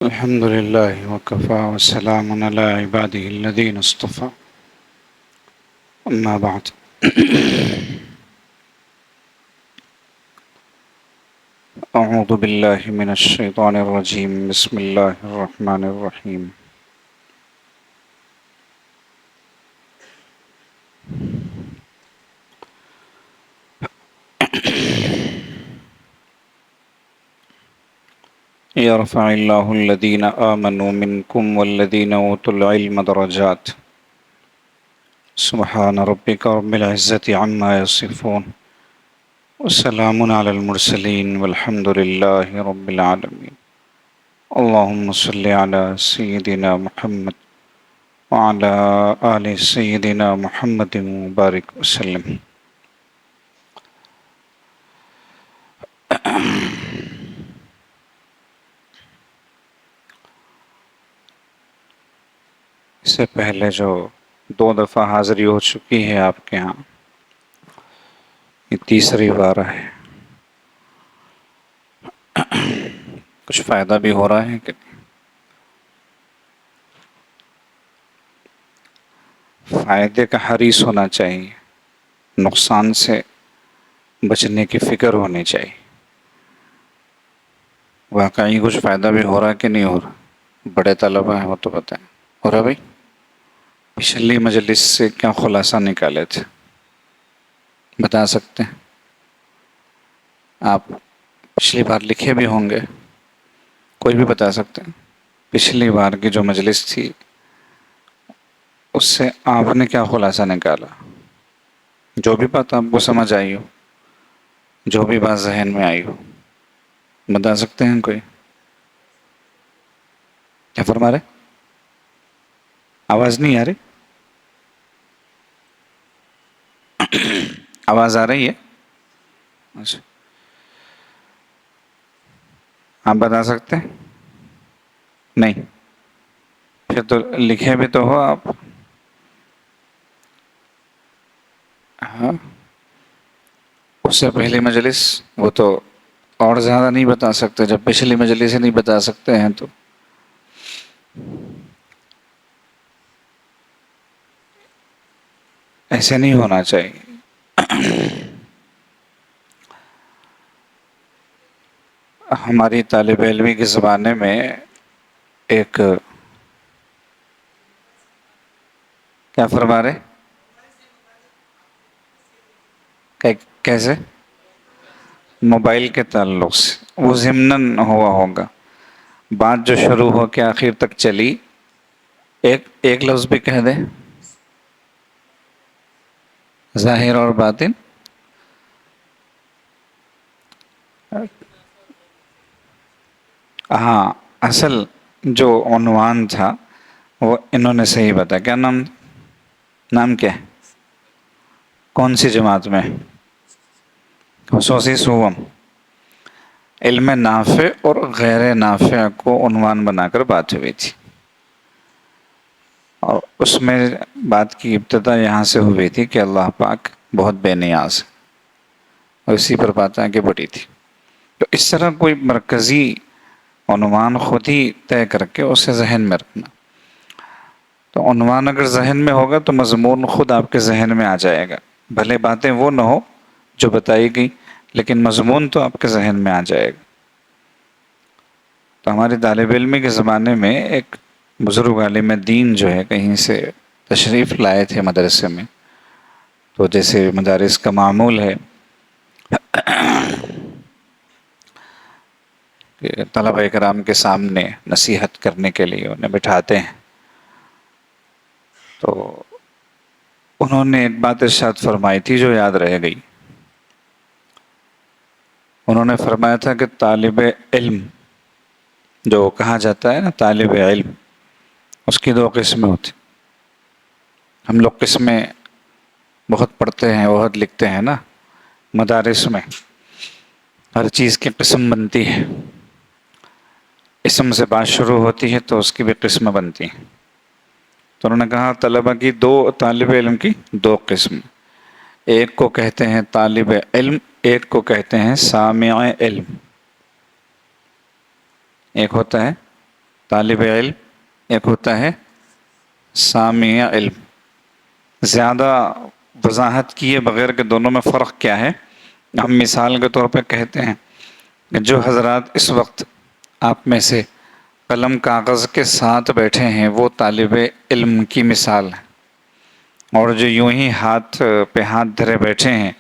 الحمد لله وكفى وسلام على عباده الذين اصطفى أما بعد أعوذ بالله من الشيطان الرجيم بسم الله الرحمن الرحيم يرفع الله الذين آمنوا منكم والذين أوتوا العلم درجات سبحان ربك رب العزة عما يصفون وسلام على المرسلين والحمد لله رب العالمين اللهم صل على سيدنا محمد وعلى آل سيدنا محمد مبارک وسلم. اس سے پہلے جو 2 دفعہ حاضری ہو چکی ہے آپ کے ہاں، یہ تیسری بار ہے. کچھ فائدہ بھی ہو رہا ہے کہ نہیں؟ فائدے کا حریص ہونا چاہیے، نقصان سے بچنے کی فکر ہونی چاہیے. واقعی کچھ فائدہ بھی ہو رہا ہے کہ نہیں ہو رہا؟ بڑے طلبہ ہیں وہ تو بتائیں. ہو رہا بھائی؟ پچھلی مجلس سے کیا خلاصہ نکالے تھے بتا سکتے ہیں؟ آپ پچھلی بار لکھے بھی ہوں گے، کوئی بھی بتا سکتے ہیں. پچھلی بار کی جو مجلس تھی اس سے آپ نے کیا خلاصہ نکالا؟ جو بھی بات آپ کو سمجھ آئی ہو، جو بھی بات ذہن میں آئی ہو، بتا سکتے ہیں کوئی؟ کیا فرما رہے؟ آواز نہیں آ رہی؟ آواز آ رہی ہے؟ اچھا، آپ بتا سکتے ہیں؟ نہیں؟ پھر تو لکھے بھی تو ہو آپ. ہاں، اس سے پہلی مجلس وہ تو اور زیادہ نہیں بتا سکتے. جب پچھلی مجلس سے نہیں بتا سکتے ہیں تو ایسے نہیں ہونا چاہیے. ہماری طالب علمی کے زمانے میں ایک کیا فرما رہے؟ کیسے؟ موبائل کے تعلق سے وہ ضمناً ہوا ہوگا. بات جو شروع ہو کے آخر تک چلی، ایک لفظ بھی کہہ دیں، ظاہر اور باطن. ہاں، اصل جو عنوان تھا وہ انہوں نے صحیح بتایا. کیا نام کیا ہے؟ کون سی جماعت میں؟ خصوصی سوم. علم نافع اور غیر نافع کو عنوان بنا کر بات ہوئی تھی، اور اس میں بات کی ابتدا یہاں سے ہوئی تھی کہ اللہ پاک بہت بے نیاز ہے، اور اسی پر بات آگے بڑھی تھی. تو اس طرح کوئی مرکزی عنوان خود ہی طے کر کے اسے ذہن میں رکھنا. تو عنوان اگر ذہن میں ہوگا تو مضمون خود آپ کے ذہن میں آ جائے گا. بھلے باتیں وہ نہ ہو جو بتائی گئی، لیکن مضمون تو آپ کے ذہن میں آ جائے گا. تو ہمارے طالب علمی کے زمانے میں ایک بزرگ عالم دین جو ہے کہیں سے تشریف لائے تھے مدرسے میں. تو جیسے مدارس کا معمول ہے کہ طلبہ اکرام کے سامنے نصیحت کرنے کے لیے انہیں بٹھاتے ہیں. تو انہوں نے ایک بات ارشاد فرمائی تھی جو یاد رہ گئی. انہوں نے فرمایا تھا کہ طالب علم جو کہا جاتا ہے نا، طالب علم، اس کی 2 قسمیں ہوتی. ہم لوگ قسمیں بہت پڑھتے ہیں، بہت لکھتے ہیں نا. مدارس میں ہر چیز کی قسم بنتی ہے. اسم سے بات شروع ہوتی ہے تو اس کی بھی قسم بنتی ہیں. تو انہوں نے کہا طالب علم کی 2 قسم. ایک کو کہتے ہیں طالب علم، ایک کو کہتے ہیں سامع علم. ایک ہوتا ہے طالب علم، ایک ہوتا ہے سامع علم۔ زیادہ وضاحت کیے بغیر کہ دونوں میں فرق کیا ہے، ہم مثال کے طور پہ کہتے ہیں کہ جو حضرات اس وقت آپ میں سے قلم کاغذ کے ساتھ بیٹھے ہیں وہ طالب علم کی مثال ہے، اور جو یوں ہی ہاتھ پہ ہاتھ دھرے بیٹھے ہیں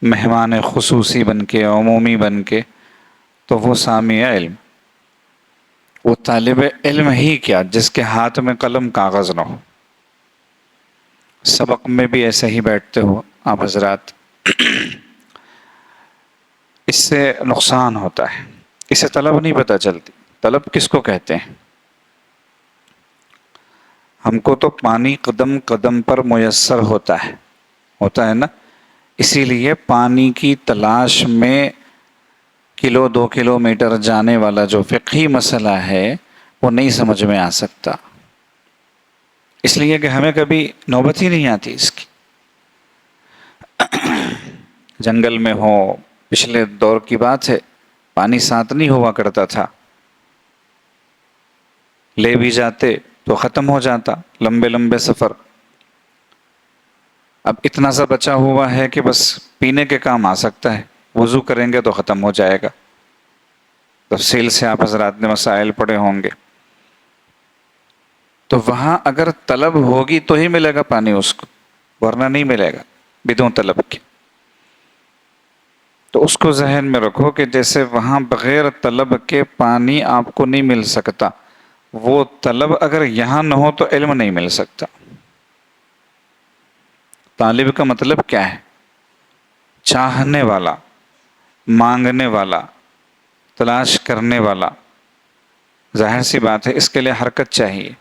مہمان خصوصی بن کے، عمومی بن کے، تو وہ سامع علم۔ وہ طالب علم ہی کیا جس کے ہاتھ میں قلم کاغذ نہ ہو۔ سبق میں بھی ایسے ہی بیٹھتے ہو آپ حضرات، اس سے نقصان ہوتا ہے، اس سے طلب نہیں پتہ چلتی۔ طلب کس کو کہتے ہیں؟ ہم کو تو پانی قدم قدم پر میسر ہوتا ہے نا، اسی لیے پانی کی تلاش میں 2 کلومیٹر جانے والا جو فقہی مسئلہ ہے وہ نہیں سمجھ میں آ سکتا، اس لیے کہ ہمیں کبھی نوبت ہی نہیں آتی اس کی۔ جنگل میں ہو، پچھلے دور کی بات ہے، پانی ساتھ نہیں ہوا کرتا تھا، لے بھی جاتے تو ختم ہو جاتا، لمبے لمبے سفر۔ اب اتنا سا بچا ہوا ہے کہ بس پینے کے کام آ سکتا ہے، وضو کریں گے تو ختم ہو جائے گا۔ تفصیل سے آپ حضرات نے مسائل پڑھے ہوں گے۔ تو وہاں اگر طلب ہوگی تو ہی ملے گا پانی اس کو، ورنہ نہیں ملے گا بدون طلب کے۔ تو اس کو ذہن میں رکھو کہ جیسے وہاں بغیر طلب کے پانی آپ کو نہیں مل سکتا، وہ طلب اگر یہاں نہ ہو تو علم نہیں مل سکتا۔ طالب کا مطلب کیا ہے؟ چاہنے والا، مانگنے والا، تلاش کرنے والا۔ ظاہر سی بات ہے اس کے لیے حرکت چاہیے،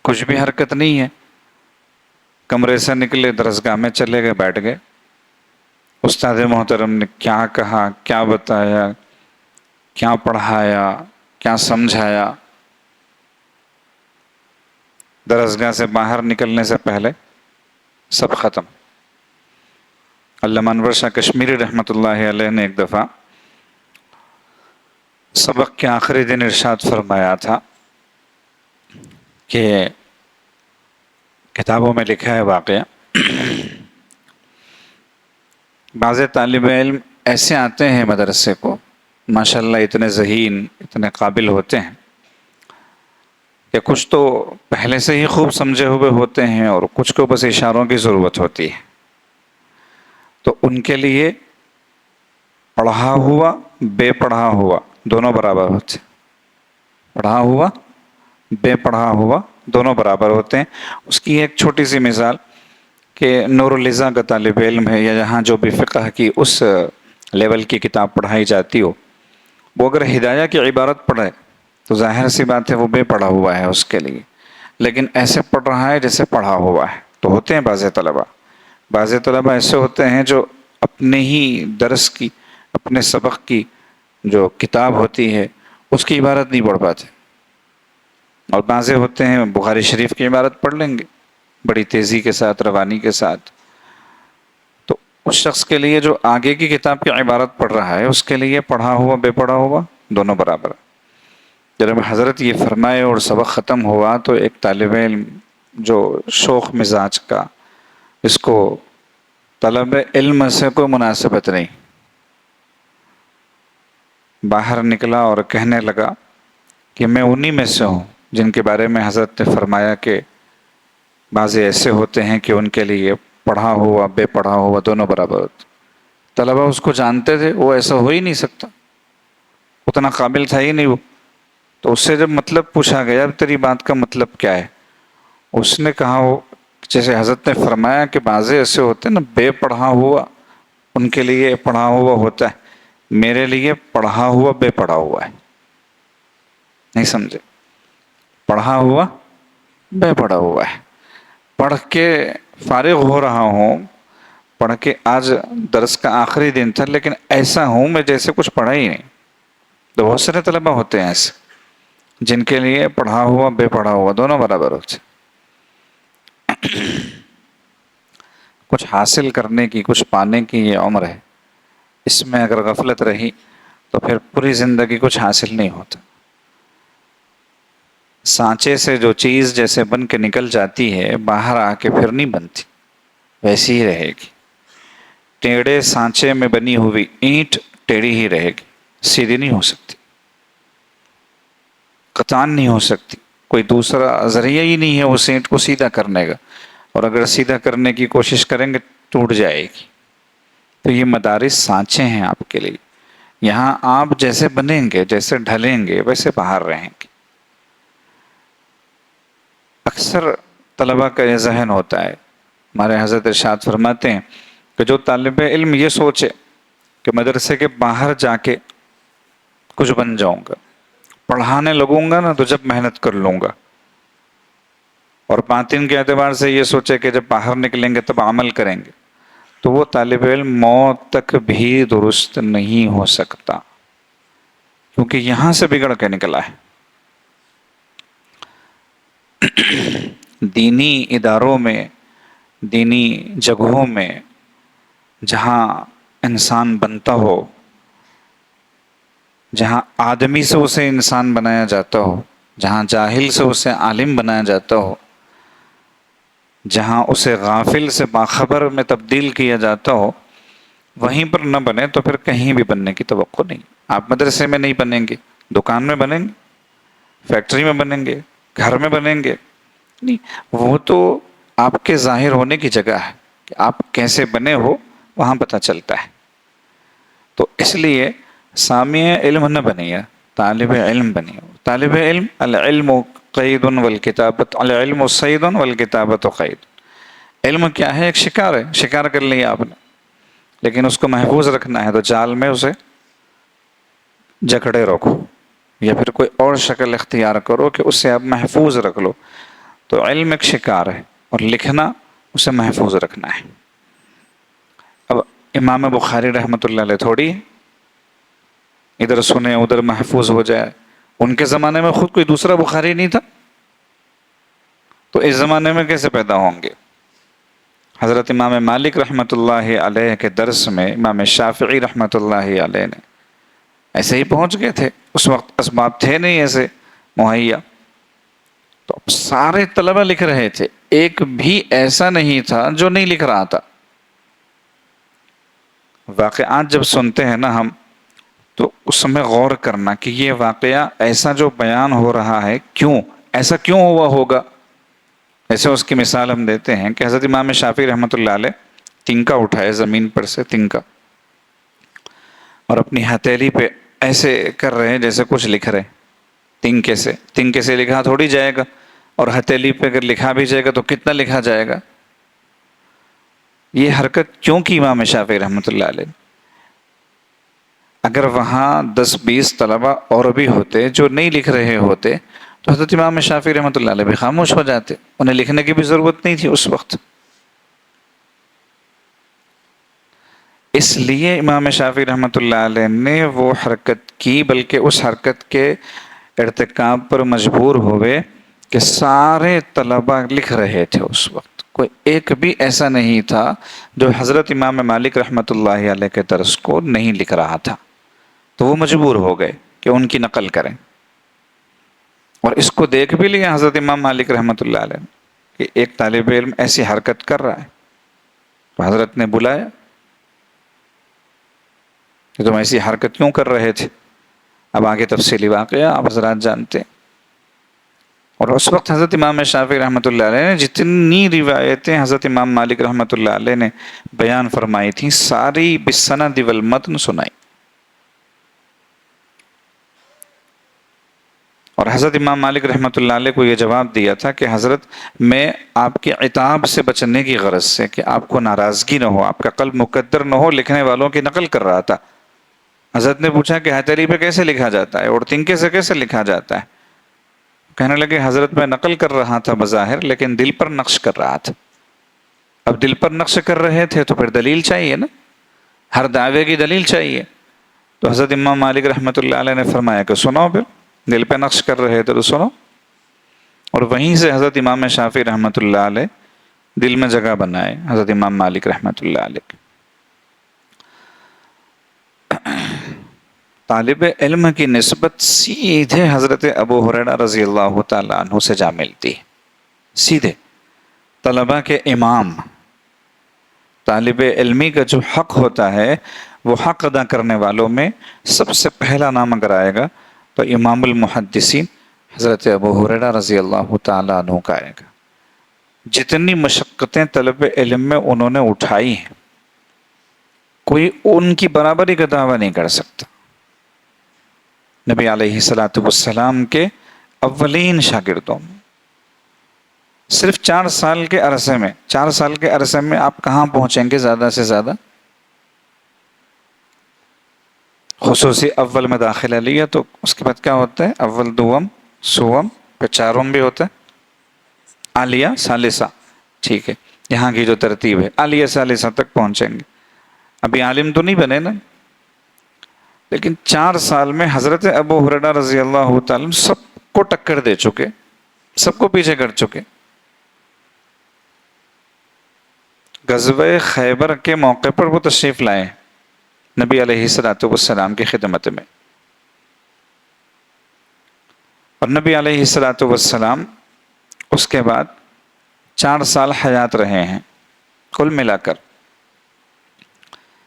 کچھ بھی حرکت نہیں ہے۔ کمرے سے نکلے، درسگاہ میں چلے گئے، بیٹھ گئے، استاد محترم نے کیا کہا، کیا بتایا، کیا پڑھایا، کیا سمجھایا، درسگاہ سے باہر نکلنے سے پہلے سب ختم۔ علامہ انور شاہ کشمیری رحمۃ اللہ علیہ نے ایک دفعہ سبق کے آخری دن ارشاد فرمایا تھا کہ کتابوں میں لکھا ہے واقعہ، بعض طالب علم ایسے آتے ہیں مدرسے کو، ماشاءاللہ اتنے ذہین، اتنے قابل ہوتے ہیں کہ کچھ تو پہلے سے ہی خوب سمجھے ہوئے ہوتے ہیں اور کچھ کو بس اشاروں کی ضرورت ہوتی ہے۔ تو ان کے لیے پڑھا ہوا، بے پڑھا ہوا دونوں برابر ہوتے ہیں۔ پڑھا ہوا، بے پڑھا ہوا دونوں برابر ہوتے ہیں۔ اس کی ایک چھوٹی سی مثال کہ نور الزا کا طالب علم ہے، یا جہاں جو بھی فقہ کی اس لیول کی کتاب پڑھائی جاتی ہو، وہ اگر ہدایہ کی عبارت پڑھے تو ظاہر سی بات ہے وہ بے پڑھا ہوا ہے اس کے لیے، لیکن ایسے پڑھ رہا ہے جیسے پڑھا ہوا ہے۔ تو ہوتے ہیں بعض طلبہ ایسے ہوتے ہیں جو اپنے ہی درس کی، اپنے سبق کی جو کتاب ہوتی ہے اس کی عبارت نہیں پڑھ پاتے، اور بعضے ہوتے ہیں بخاری شریف کی عبارت پڑھ لیں گے بڑی تیزی کے ساتھ، روانی کے ساتھ۔ تو اس شخص کے لیے جو آگے کی کتاب کی عبارت پڑھ رہا ہے اس کے لیے پڑھا ہوا، بے پڑھا ہوا دونوں برابر۔ جب حضرت یہ فرمائے اور سبق ختم ہوا تو ایک طالب علم جو شوخ مزاج کا، اس کو طلب علم سے کوئی مناسبت نہیں، باہر نکلا اور کہنے لگا کہ میں انہی میں سے ہوں جن کے بارے میں حضرت نے فرمایا کہ بعض ایسے ہوتے ہیں کہ ان کے لیے پڑھا ہوا، بے پڑھا ہوا دونوں برابر ہوتے۔ طلبہ اس کو جانتے تھے، وہ ایسا ہو ہی نہیں سکتا، اتنا قابل تھا ہی نہیں وہ۔ تو اس سے جب مطلب پوچھا گیا اب تیری بات کا مطلب کیا ہے، اس نے کہا وہ جیسے حضرت نے فرمایا کہ بعض ایسے ہوتے ہیں نا بے پڑھا ہوا، ان کے لیے پڑھا ہوا ہوتا ہے، میرے لیے پڑھا ہوا بے پڑھا ہوا ہے۔ نہیں سمجھے؟ پڑھا ہوا بے پڑھا ہوا ہے۔ پڑھ کے فارغ ہو رہا ہوں، پڑھ کے آج درس کا آخری دن تھا، لیکن ایسا ہوں میں جیسے کچھ پڑھا ہی نہیں۔ تو بہت سارے طلبہ ہوتے ہیں ایسے جن کے لیے پڑھا ہوا، بے پڑھا ہوا دونوں برابر ہوتے۔ کچھ حاصل کرنے کی، کچھ پانے کی یہ عمر ہے، اس میں اگر غفلت رہی تو پھر پوری زندگی کچھ حاصل نہیں ہوتا۔ سانچے سے جو چیز جیسے بن کے نکل جاتی ہے باہر آ کے پھر نہیں بنتی، ویسی ہی رہے گی۔ ٹیڑھے سانچے میں بنی ہوئی اینٹ ٹیڑھی ہی رہے گی، سیدھی نہیں ہو سکتی، قطعاً نہیں ہو سکتی۔ کوئی دوسرا ذریعہ ہی نہیں ہے اس اینٹ کو سیدھا کرنے کا، اور اگر سیدھا کرنے کی کوشش کریں گے ٹوٹ جائے گی۔ تو یہ مدارس سانچے ہیں آپ کے لیے، یہاں آپ جیسے بنیں گے، جیسے ڈھلیں گے، ویسے باہر رہیں گے۔ اکثر طلبہ کا یہ ذہن ہوتا ہے، ہمارے حضرت ارشاد فرماتے ہیں کہ جو طالب علم یہ سوچے کہ مدرسے کے باہر جا کے کچھ بن جاؤں گا، پڑھانے لگوں گا نا تو جب محنت کر لوں گا، اور باطن کے اعتبار سے یہ سوچے کہ جب باہر نکلیں گے تب عمل کریں گے، تو وہ طالب علم موت تک بھی درست نہیں ہو سکتا، کیونکہ یہاں سے بگڑ کے نکلا ہے۔ دینی اداروں میں، دینی جگہوں میں جہاں انسان بنتا ہو، جہاں آدمی سے اسے انسان بنایا جاتا ہو، جہاں جاہل سے اسے عالم بنایا جاتا ہو، جہاں اسے غافل سے باخبر میں تبدیل کیا جاتا ہو، وہیں پر نہ بنے تو پھر کہیں بھی بننے کی توقع نہیں۔ آپ مدرسے میں نہیں بنیں گے، دکان میں بنیں گے، فیکٹری میں بنیں گے، گھر میں بنیں گے، نہیں، وہ تو آپ کے ظاہر ہونے کی جگہ ہے کہ آپ کیسے بنے ہو، وہاں پتہ چلتا ہے۔ تو اس لیے سامع علم نہ بنیے، طالب علم بنیے۔ طالب علم، العلم قید والکتابت، العلم صید والکتابت قید۔ علم کیا ہے؟ ایک شکار ہے، شکار کر لیا آپ نے، لیکن اس کو محفوظ رکھنا ہے تو جال میں اسے جکڑے رکھو، یا پھر کوئی اور شکل اختیار کرو کہ اسے آپ محفوظ رکھ لو۔ تو علم ایک شکار ہے، اور لکھنا اسے محفوظ رکھنا ہے۔ اب امام بخاری رحمۃ اللہ علیہ تھوڑی ادھر سنے ادھر محفوظ ہو جائے، ان کے زمانے میں خود کوئی دوسرا بخاری نہیں تھا، تو اس زمانے میں کیسے پیدا ہوں گے؟ حضرت امام مالک رحمۃ اللہ علیہ کے درس میں امام شافعی رحمۃ اللہ علیہ نے ایسے ہی پہنچ گئے تھے، اس وقت اسباب تھے نہیں ایسے مہیا، تو اب سارے طلبہ لکھ رہے تھے، ایک بھی ایسا نہیں تھا جو نہیں لکھ رہا تھا۔ واقعات جب سنتے ہیں نا ہم، تو اس میں غور کرنا کہ یہ واقعہ ایسا جو بیان ہو رہا ہے کیوں، ایسا کیوں ہوا ہوگا۔ ایسے اس کی مثال ہم دیتے ہیں کہ حضرت امام شافعی رحمۃ اللہ علیہ تنکا اٹھائے زمین پر سے، تنکا، اور اپنی ہتھیلی پہ ایسے کر رہے ہیں جیسے کچھ لکھ رہے ہیں، تنکے سے لکھا تھوڑی جائے گا، اور ہتھیلی پہ اگر لکھا بھی جائے گا تو کتنا لکھا جائے گا۔ یہ حرکت کیوں کی امام شافعی رحمۃ اللہ علیہ؟ اگر وہاں 10-20 طلبہ اور بھی ہوتے جو نہیں لکھ رہے ہوتے تو حضرت امام شافعی رحمۃ اللہ علیہ بھی خاموش ہو جاتے، انہیں لکھنے کی بھی ضرورت نہیں تھی اس وقت۔ اس لیے امام شافعی رحمۃ اللہ علیہ نے وہ حرکت کی، بلکہ اس حرکت کے ارتکاب پر مجبور ہوئے کہ سارے طلبہ لکھ رہے تھے اس وقت، کوئی ایک بھی ایسا نہیں تھا جو حضرت امام مالک رحمۃ اللہ علیہ کے درس کو نہیں لکھ رہا تھا، تو وہ مجبور ہو گئے کہ ان کی نقل کریں۔ اور اس کو دیکھ بھی لیا حضرت امام مالک رحمۃ اللہ علیہ نے کہ ایک طالب علم ایسی حرکت کر رہا ہے، تو حضرت نے بلایا کہ تم ایسی حرکت کیوں کر رہے تھے؟ اب آگے تفصیلی واقعہ آپ حضرات جانتے ہیں۔ اور اس وقت حضرت امام شافعی رحمۃ اللہ علیہ نے جتنی روایتیں حضرت امام مالک رحمۃ اللہ علیہ نے بیان فرمائی تھیں، ساری بالسند والمتن سنائی، اور حضرت امام مالک رحمۃ اللہ علیہ کو یہ جواب دیا تھا کہ حضرت میں آپ کے عتاب سے بچنے کی غرض سے کہ آپ کو ناراضگی نہ ہو، آپ کا قلب مقدر نہ ہو، لکھنے والوں کی نقل کر رہا تھا۔ حضرت نے پوچھا کہ ہتھیلی پہ کیسے لکھا جاتا ہے اور تنکے سے کیسے لکھا جاتا ہے؟ کہنے لگے حضرت میں نقل کر رہا تھا بظاہر، لیکن دل پر نقش کر رہا تھا۔ اب دل پر نقش کر رہے تھے تو پھر دلیل چاہیے نا، ہر دعوے کی دلیل چاہیے۔ تو حضرت امام مالک رحمۃ اللہ علیہ نے فرمایا کہ سنو، پھر دل پہ نقش کر رہے تھے تو سنو۔ اور وہیں سے حضرت امام شافعی رحمۃ اللہ علیہ دل میں جگہ بنائے حضرت امام مالک رحمۃ اللہ علیہ۔ طالب علم کی نسبت سیدھے حضرت ابو ہریرہ رضی اللہ تعالیٰ عنہ سے جا ملتی ہے، سیدھے طلبہ کے امام۔ طالب علمی کا جو حق ہوتا ہے وہ حق ادا کرنے والوں میں سب سے پہلا نام اگر آئے گا تو امام المحدثین حضرت ابو ہریرہ رضی اللہ تعالیٰ عنہ کا آئے گا۔ جتنی مشقتیں طلب علم میں انہوں نے اٹھائی ہیں، کوئی ان کی برابری کا دعویٰ نہیں کر سکتا۔ نبی علیہ الصلوۃ والسلام کے اولین شاگردوں میں صرف 4 سال کے عرصے میں آپ کہاں پہنچیں گے زیادہ سے زیادہ؟ خصوصی اول میں داخلہ لیا تو اس کے بعد کیا ہوتا ہے؟ اول، دوم، سوم، پھر چارم بھی ہوتا ہے، عالیہ، ثالثہ، ٹھیک ہے، یہاں کی جو ترتیب ہے عالیہ ثالثہ تک پہنچیں گے۔ ابھی عالم تو نہیں بنے نا، لیکن 4 سال میں حضرت ابو ہریرہ رضی اللہ تعالیٰ سب کو ٹکر دے چکے، سب کو پیچھے کر چکے۔ غزوہ خیبر کے موقع پر وہ تشریف لائے نبی علیہ الصلوۃ والسلام کی خدمت میں، اور نبی علیہ الصلوۃ والسلام اس کے بعد 4 سال حیات رہے ہیں کل ملا کر۔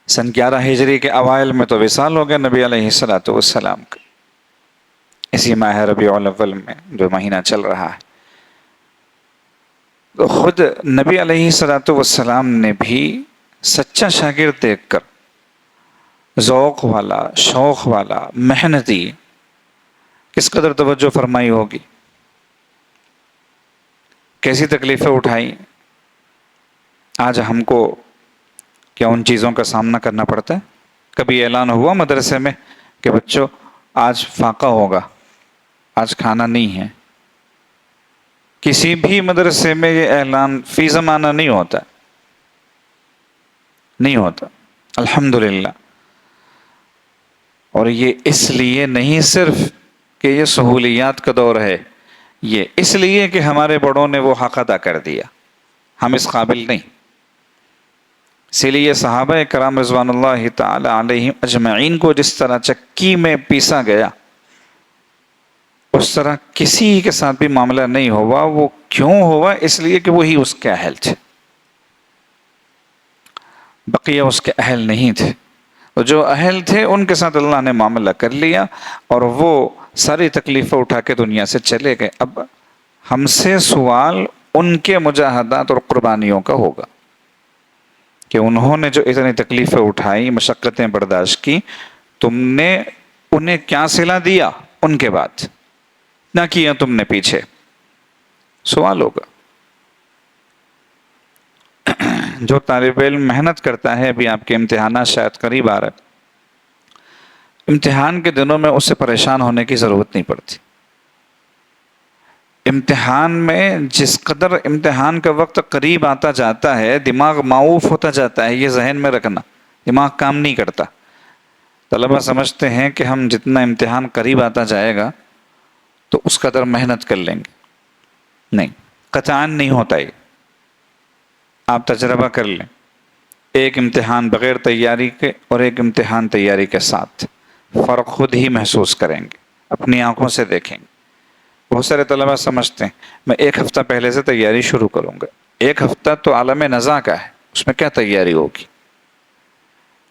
سن 11 ہجری کے اوائل میں تو وصال ہو گیا نبی علیہ الصلوۃ والسلام کا، اسی ماہ ربیع الاول میں جو مہینہ چل رہا ہے۔ تو خود نبی علیہ الصلوۃ والسلام نے بھی سچا شاگرد دیکھ کر، ذوق والا، شوق والا، محنتی، کس قدر توجہ فرمائی ہوگی، کیسی تکلیفیں اٹھائی۔ آج ہم کو کیا ان چیزوں کا سامنا کرنا پڑتا ہے؟ کبھی اعلان ہوا مدرسے میں کہ بچوں آج فاقہ ہوگا، آج کھانا نہیں ہے؟ کسی بھی مدرسے میں یہ اعلان فی زمانہ نہیں ہوتا، نہیں ہوتا، الحمدللہ۔ اور یہ اس لیے نہیں صرف کہ یہ سہولیات کا دور ہے، یہ اس لیے کہ ہمارے بڑوں نے وہ حق ادا کر دیا، ہم اس قابل نہیں۔ اسی لیے صحابہ کرام رضوان اللہ تعالی علیہم اجمعین کو جس طرح چکی میں پیسا گیا، اس طرح کسی کے ساتھ بھی معاملہ نہیں ہوا۔ وہ کیوں ہوا؟ اس لیے کہ وہی اس کے اہل تھے، بقیہ اس کے اہل نہیں تھے۔ تو جو اہل تھے ان کے ساتھ اللہ نے معاملہ کر لیا، اور وہ ساری تکلیفیں اٹھا کے دنیا سے چلے گئے۔ اب ہم سے سوال ان کے مجاہدات اور قربانیوں کا ہوگا کہ انہوں نے جو اتنی تکلیفیں اٹھائی، مشقتیں برداشت کی، تم نے انہیں کیا صلہ دیا ان کے بعد؟ نہ کیا تم نے پیچھے، سوال ہوگا۔ جو طالب علم محنت کرتا ہے، ابھی آپ کے امتحانات شاید قریب آ رہے، امتحان کے دنوں میں اس سے پریشان ہونے کی ضرورت نہیں پڑتی۔ امتحان میں جس قدر امتحان کا وقت قریب آتا جاتا ہے، دماغ معوف ہوتا جاتا ہے، یہ ذہن میں رکھنا، دماغ کام نہیں کرتا۔ طلبہ سمجھتے ہیں کہ ہم جتنا امتحان قریب آتا جائے گا تو اس قدر محنت کر لیں گے، نہیں، قطعاً نہیں ہوتا یہ۔ آپ تجربہ کر لیں، ایک امتحان بغیر تیاری کے اور ایک امتحان تیاری کے ساتھ، فرق خود ہی محسوس کریں گے، اپنی آنکھوں سے دیکھیں گے۔ بہت سارے طلبہ سمجھتے ہیں میں 1 ہفتہ پہلے سے تیاری شروع کروں گا۔ 1 ہفتہ تو عالم نزاع کا ہے، اس میں کیا تیاری ہوگی؟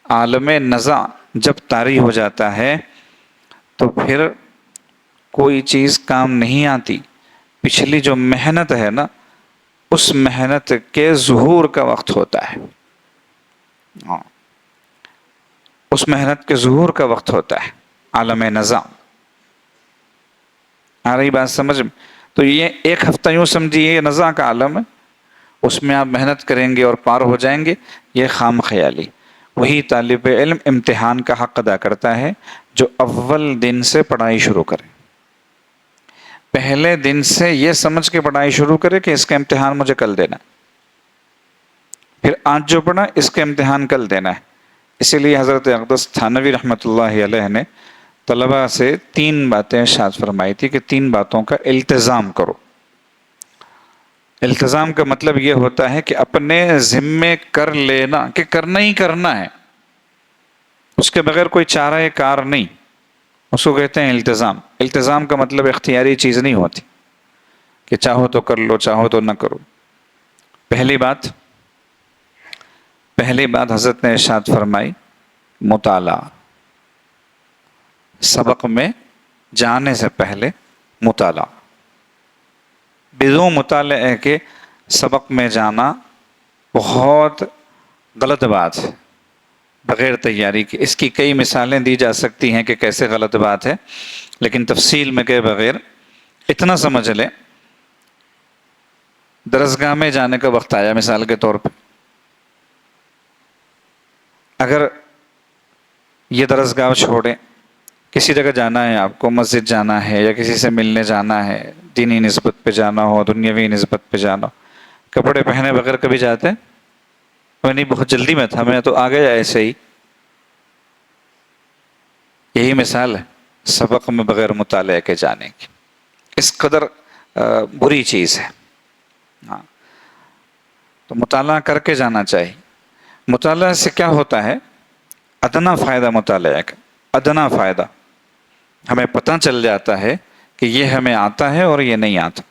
عالم نزاع جب طاری ہو جاتا ہے تو پھر کوئی چیز کام نہیں آتی۔ پچھلی جو محنت ہے نا، اس محنت کے ظہور کا وقت ہوتا ہے، اس محنت کے ظہور کا وقت ہوتا ہے عالم نزاع۔ آ رہی بات سمجھ میں؟ تو یہ 1 ہفتہ یوں سمجھیے یہ نزاع کا عالم ہے، اس میں آپ محنت کریں گے اور پار ہو جائیں گے، یہ خام خیالی۔ وہی طالب علم امتحان کا حق ادا کرتا ہے جو اول دن سے پڑھائی شروع کرے، پہلے دن سے یہ سمجھ کے پڑھائی شروع کرے کہ اس کا امتحان مجھے کل دینا ہے، پھر آج جو پڑھا اس کا امتحان کل دینا ہے۔ اسی لیے حضرت اقدس تھانوی رحمۃ اللہ علیہ نے طلبہ سے 3 باتیں ارشاد فرمائی تھی کہ 3 باتوں کا التزام کرو۔ التزام کا مطلب یہ ہوتا ہے کہ اپنے ذمے کر لینا کہ کرنا ہی کرنا ہے، اس کے بغیر کوئی چارہ کار نہیں۔ اس کو کہتے ہیں التزام. التزام کا مطلب اختیاری چیز نہیں ہوتی کہ چاہو تو کر لو چاہو تو نہ کرو. پہلی بات حضرت نے ارشاد فرمائی مطالعہ. سبق میں جانے سے پہلے مطالعہ. بدون مطالعے کے سبق میں جانا بہت غلط بات ہے بغیر تیاری کے. اس کی کئی مثالیں دی جا سکتی ہیں کہ کیسے غلط بات ہے، لیکن تفصیل میں کے بغیر اتنا سمجھ لیں. درسگاہ میں جانے کا وقت آیا مثال کے طور پہ، اگر یہ درسگاہ چھوڑیں، کسی جگہ جانا ہے آپ کو، مسجد جانا ہے یا کسی سے ملنے جانا ہے، دینی نسبت پہ جانا ہو، دنیاوی نسبت پہ جانا ہو، کپڑے پہنے بغیر کبھی جاتے ہیں؟ میں نہیں، بہت جلدی میں تھا، میں تو آ گیا ایسے ہی. یہی مثال ہے سبق میں بغیر مطالعے کے جانے کی. اس قدر بری چیز ہے. ہاں، تو مطالعہ کر کے جانا چاہیے. مطالعہ سے کیا ہوتا ہے؟ ادنا فائدہ مطالعہ کا، ادنا فائدہ ہمیں پتہ چل جاتا ہے کہ یہ ہمیں آتا ہے اور یہ نہیں آتا.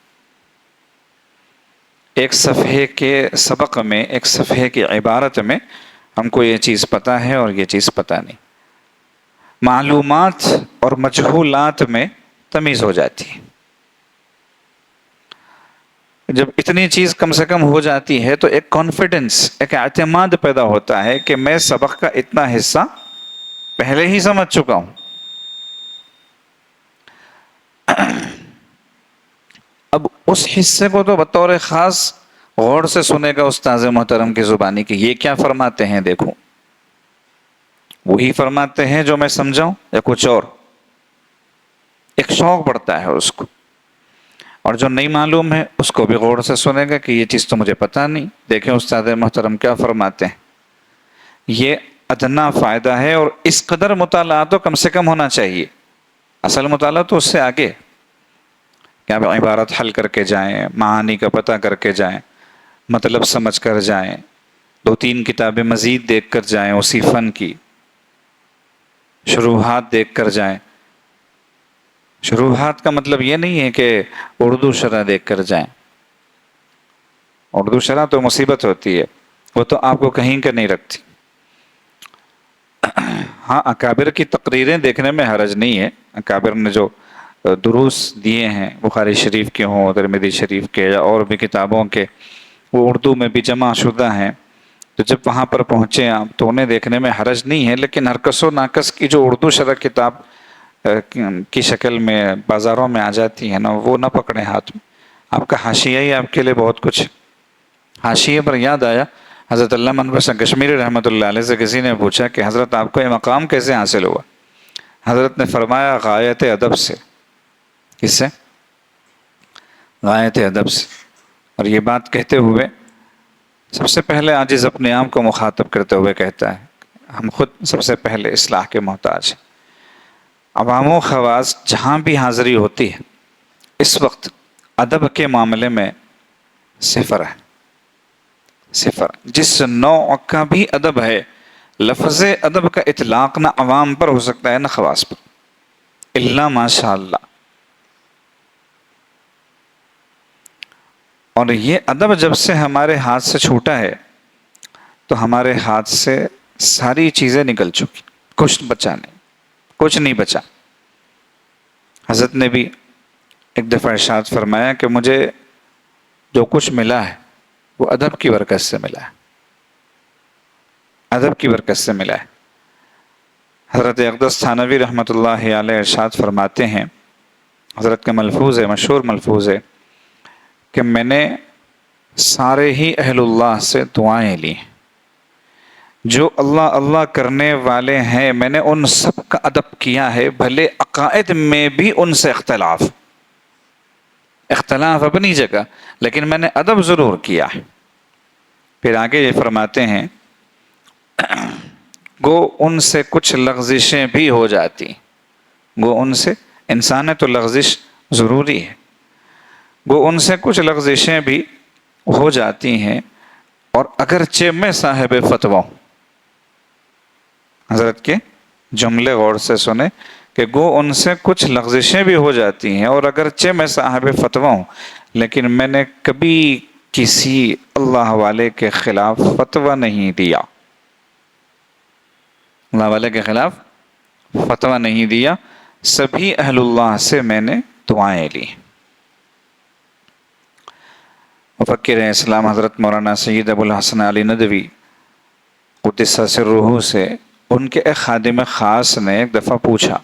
ایک صفحے کے سبق میں، ایک صفحے کی عبارت میں ہم کو یہ چیز پتہ ہے اور یہ چیز پتہ نہیں. معلومات اور مجہولات میں تمیز ہو جاتی ہے. جب اتنی چیز کم سے کم ہو جاتی ہے تو ایک کانفیڈنس، ایک اعتماد پیدا ہوتا ہے کہ میں سبق کا اتنا حصہ پہلے ہی سمجھ چکا ہوں. اب اس حصے کو تو بطور خاص غور سے سنے گا استاذ محترم کی زبانی کہ یہ کیا فرماتے ہیں، دیکھو وہی فرماتے ہیں جو میں سمجھاؤں یا کچھ اور. ایک شوق پڑتا ہے اس کو. اور جو نہیں معلوم ہے اس کو بھی غور سے سنے گا کہ یہ چیز تو مجھے پتہ نہیں، دیکھیں استاد محترم کیا فرماتے ہیں. یہ ادنا فائدہ ہے. اور اس قدر مطالعہ تو کم سے کم ہونا چاہیے. اصل مطالعہ تو اس سے آگے کہ آپ عبارت حل کر کے جائیں، معانی کا پتہ کر کے جائیں، مطلب سمجھ کر جائیں، 2-3 کتابیں مزید دیکھ کر جائیں، اسی فن کی شروحات دیکھ کر جائیں. شروحات کا مطلب یہ نہیں ہے کہ اردو شرح دیکھ کر جائیں. اردو شرح تو مصیبت ہوتی ہے، وہ تو آپ کو کہیں کا نہیں رکھتی. ہاں، اکابر کی تقریریں دیکھنے میں حرج نہیں ہے. اکابر نے جو دروس دیے ہیں، بخاری شریف کے ہوں، ترمذی شریف کے یا اور بھی کتابوں کے، وہ اردو میں بھی جمع شدہ ہیں. تو جب وہاں پر پہنچے آپ تو انہیں دیکھنے میں حرج نہیں ہے. لیکن ہرکس و ناقص کی جو اردو شرح کتاب کی شکل میں بازاروں میں آ جاتی ہے نا، وہ نہ پکڑیں ہاتھ میں. آپ کا حاشیہ ہی آپ کے لیے بہت کچھ. حاشیے پر یاد آیا، حضرت علامہ انور شاہ کشمیری رحمۃ اللہ علیہ سے کسی نے پوچھا کہ حضرت آپ کو یہ مقام کیسے حاصل ہوا؟ حضرت نے فرمایا غایت ادب سے. کس سے؟ غایت ادب سے. اور یہ بات کہتے ہوئے سب سے پہلے عاجز اپنے آپ کو مخاطب کرتے ہوئے کہتا ہے ہم خود سب سے پہلے اصلاح کے محتاج ہیں. عوام و خواص جہاں بھی حاضری ہوتی ہے اس وقت ادب کے معاملے میں صفر ہے. صفر. جس نوع کا بھی ادب ہے، لفظ ادب کا اطلاق نہ عوام پر ہو سکتا ہے نہ خواص پر، الا ماشاء اللہ. اور یہ ادب جب سے ہمارے ہاتھ سے چھوٹا ہے تو ہمارے ہاتھ سے ساری چیزیں نکل چکی، کچھ بچا نہیں، کچھ نہیں بچا. حضرت نے بھی ایک دفعہ ارشاد فرمایا کہ مجھے جو کچھ ملا ہے وہ ادب کی برکت سے ملا ہے، ادب کی برکت سے ملا ہے. حضرت اقدس تھانوی رحمۃ اللہ علیہ ارشاد فرماتے ہیں، حضرت کا ملفوظ ہے، مشہور ملفوظ ہے کہ میں نے سارے ہی اہل اللہ سے دعائیں لی، جو اللہ اللہ کرنے والے ہیں میں نے ان سب کا ادب کیا ہے، بھلے عقائد میں بھی ان سے اختلاف اپنی جگہ، لیکن میں نے ادب ضرور کیا ہے. پھر آگے یہ فرماتے ہیں گو ان سے کچھ لغزشیں بھی ہو جاتی، گو ان سے، انسان ہے تو لغزش ضروری ہے، گو ان سے کچھ لغزشیں بھی ہو جاتی ہیں، اور اگرچہ میں صاحب فتویٰ ہوں. حضرت کے جملے غور سے سنے کہ گو ان سے کچھ لغزشیں بھی ہو جاتی ہیں، اور اگرچہ میں صاحب فتویٰ ہوں لیکن میں نے کبھی کسی اللہ والے کے خلاف فتویٰ نہیں دیا، اللہ والے کے خلاف فتویٰ نہیں دیا، سبھی اہل اللہ سے میں نے دعائیں لی۔ مفکر اسلام حضرت مولانا سید ابو الحسن علی ندوی قدس سرہ سے ان کے ایک خادم خاص نے ایک دفعہ پوچھا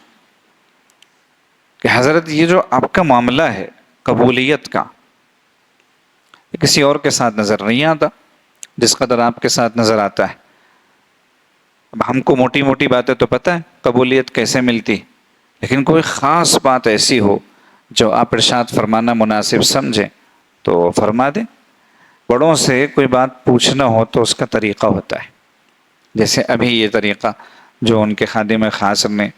کہ حضرت یہ جو آپ کا معاملہ ہے قبولیت کا، یہ کسی اور کے ساتھ نظر نہیں آتا جس قدر آپ کے ساتھ نظر آتا ہے۔ اب ہم کو موٹی موٹی باتیں تو پتہ ہے قبولیت کیسے ملتی، لیکن کوئی خاص بات ایسی ہو جو آپ ارشاد فرمانا مناسب سمجھیں تو فرما دیں۔ بڑوں سے کوئی بات پوچھنا ہو تو اس کا طریقہ ہوتا ہے، جیسے ابھی یہ طریقہ جو ان کے خادم خاص نے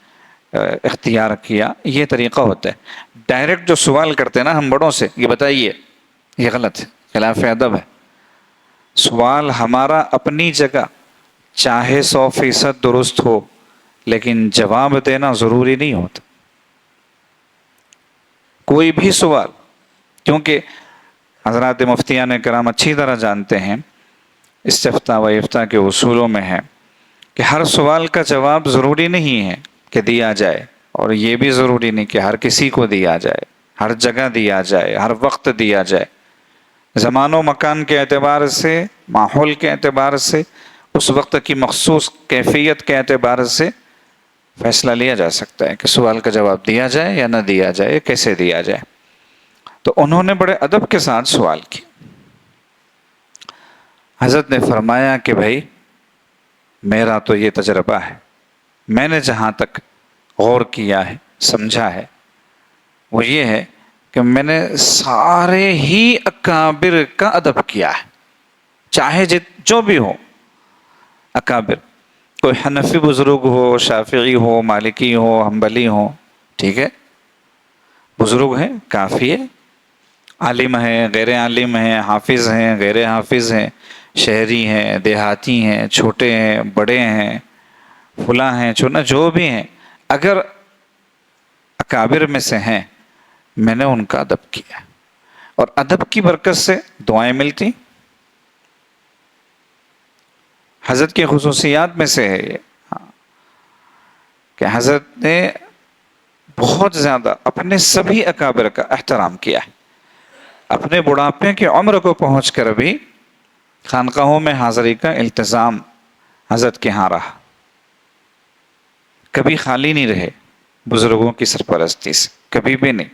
اختیار کیا، یہ طریقہ ہوتا ہے۔ ڈائریکٹ جو سوال کرتے ہیں نا ہم بڑوں سے، یہ بتائیے، یہ غلط ہے، خلاف ادب ہے۔ سوال ہمارا اپنی جگہ چاہے 100% درست ہو، لیکن جواب دینا ضروری نہیں ہوتا کوئی بھی سوال، کیونکہ حضرات مفتیان کرام اچھی طرح جانتے ہیں، استفتاء و افتاء کے اصولوں میں ہے کہ ہر سوال کا جواب ضروری نہیں ہے کہ دیا جائے، اور یہ بھی ضروری نہیں کہ ہر کسی کو دیا جائے، ہر جگہ دیا جائے، ہر وقت دیا جائے۔ زمان و مکان کے اعتبار سے، ماحول کے اعتبار سے، اس وقت کی مخصوص کیفیت کے اعتبار سے فیصلہ لیا جا سکتا ہے کہ سوال کا جواب دیا جائے یا نہ دیا جائے، کیسے دیا جائے۔ تو انہوں نے بڑے ادب کے ساتھ سوال کیا۔ حضرت نے فرمایا کہ بھائی میرا تو یہ تجربہ ہے، میں نے جہاں تک غور کیا ہے، سمجھا ہے، وہ یہ ہے کہ میں نے سارے ہی اکابر کا ادب کیا ہے، چاہے جو بھی ہو اکابر، کوئی حنفی بزرگ ہو، شافعی ہو، مالکی ہو، حنبلی ہو، ٹھیک ہے، بزرگ ہیں کافی ہے، عالم ہیں، غیر عالم ہیں، حافظ ہیں، غیر حافظ ہیں، شہری ہیں، دیہاتی ہیں، چھوٹے ہیں، بڑے ہیں، فلاں ہیں، چنا، جو بھی ہیں، اگر اکابر میں سے ہیں، میں نے ان کا ادب کیا، اور ادب کی برکت سے دعائیں ملتی۔ حضرت کی خصوصیات میں سے ہے یہ کہ حضرت نے بہت زیادہ اپنے سبھی اکابر کا احترام کیا ہے۔ اپنے بڑھاپے کی عمر کو پہنچ کر بھی خانقاہوں میں حاضری کا التزام حضرت کے ہاں رہا، کبھی خالی نہیں رہے بزرگوں کی سرپرستی سے، کبھی بھی نہیں،